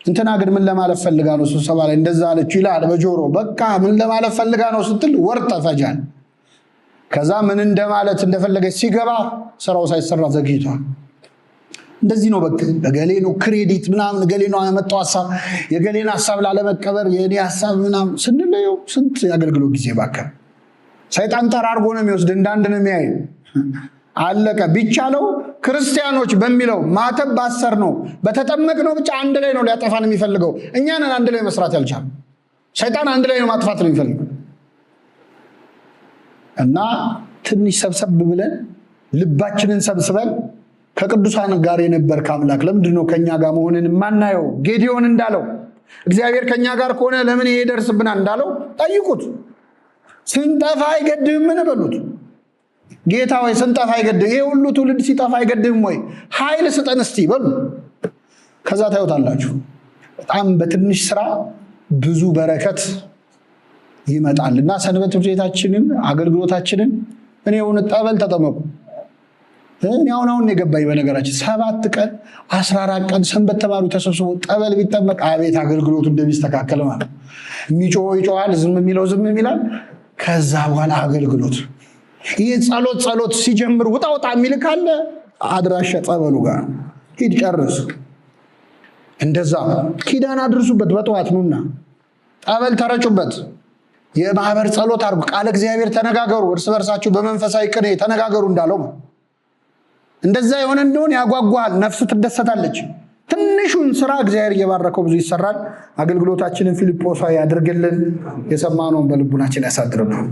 እንትና ግን ምን ለማለት ፈልጋ ነው ስብሰባ ላይ እንደዛ አለች ይላል በጆሮ። በቃ ምን ለማለት ፈልጋ ነው ስትል ወር ተፈጃል። ከዛ ምን እንደማለት እንደፈለገች ሲገባ ስራው ሳይሰራ ዘግይቷል። እንደዚህ ነው። በቃ ገሌ ነው ክሬዲት ምናምን፣ ገሌ ነው ያመጣው ሐሳብ፣ የገሌን ሐሳብ ላለመቀበር የኔ ሐሳብ ምናምን ስንለየው ስንት ያገልግሎት ጊዜ ባከነ። ሰይጣን ጠራርጎ ነው የሚወስድ፣ እንዳንድ ነው የሚያይ። አለቀ። ቢቻለው ክርስቲያኖች በሚለው ማተብ ባሰር ነው በተጠመቅ ነው ብቻ አንድ ላይ ነው ሊያጠፋን የሚፈልገው። እኛንን አንድ ላይ መስራት ያልቻል። ሰይጣን አንድ ላይ ነው ማጥፋት ነው የሚፈልገው። እና ትንሽ ሰብሰብ ብለን ልባችንን ሰብስበን ከቅዱሳን ጋር የነበርክ አምላክ ለምንድን ነው ከኛ ጋር መሆንን የማናየው? ጌዲዮን እንዳለው እግዚአብሔር ከኛ ጋር ከሆነ ለምን ይሄ ደርስብናል እንዳለው ጠይቁት። ስንጠፋ አይገድህምን በሉት። ጌታ ወይ ስንጠፋ አይገድህ፣ ይሄ ሁሉ ትውልድ ሲጠፋ አይገድህም ወይ? ኃይል ስጠን እስቲ በሉ። ከዛ ታዩታላችሁ። በጣም በትንሽ ስራ ብዙ በረከት ይመጣል። እና ሰንበት ትምህርት ቤታችንን አገልግሎታችንን እኔ የሆነ ጠበል ተጠመቁ። እኔ አሁን የገባኝ በነገራችን 7 ቀን 14 ቀን ሰንበት ተማሩ ተሰብስቦ ጠበል ቢጠመቅ አቤት አገልግሎቱ እንደሚስተካከል ማለት። የሚጮህ ይጮሃል፣ ዝም የሚለው ዝም ይላል። ከዛ በኋላ አገልግሎት ይህ ጸሎት ሲጀምር ውጣ የሚል ካለ አድራሻ ጸበሉ ጋር ሂድ ጨርስ። እንደዛ ኪዳን አድርሱበት። በጠዋት ኑና ጠበል ተረጩበት። የማህበር ጸሎት አድርጉ። ቃለ እግዚአብሔር ተነጋገሩ፣ እርስ በርሳችሁ በመንፈሳዊ ቅኔ ተነጋገሩ እንዳለው እንደዛ የሆነ እንደሆነ ያጓጓል፣ ነፍሱ ትደሰታለች። ትንሹን ስራ እግዚአብሔር እየባረከው ብዙ ይሰራል። አገልግሎታችንን ፊልጶሳዊ ያድርግልን። የሰማነውን በልቡናችን ያሳድርብን።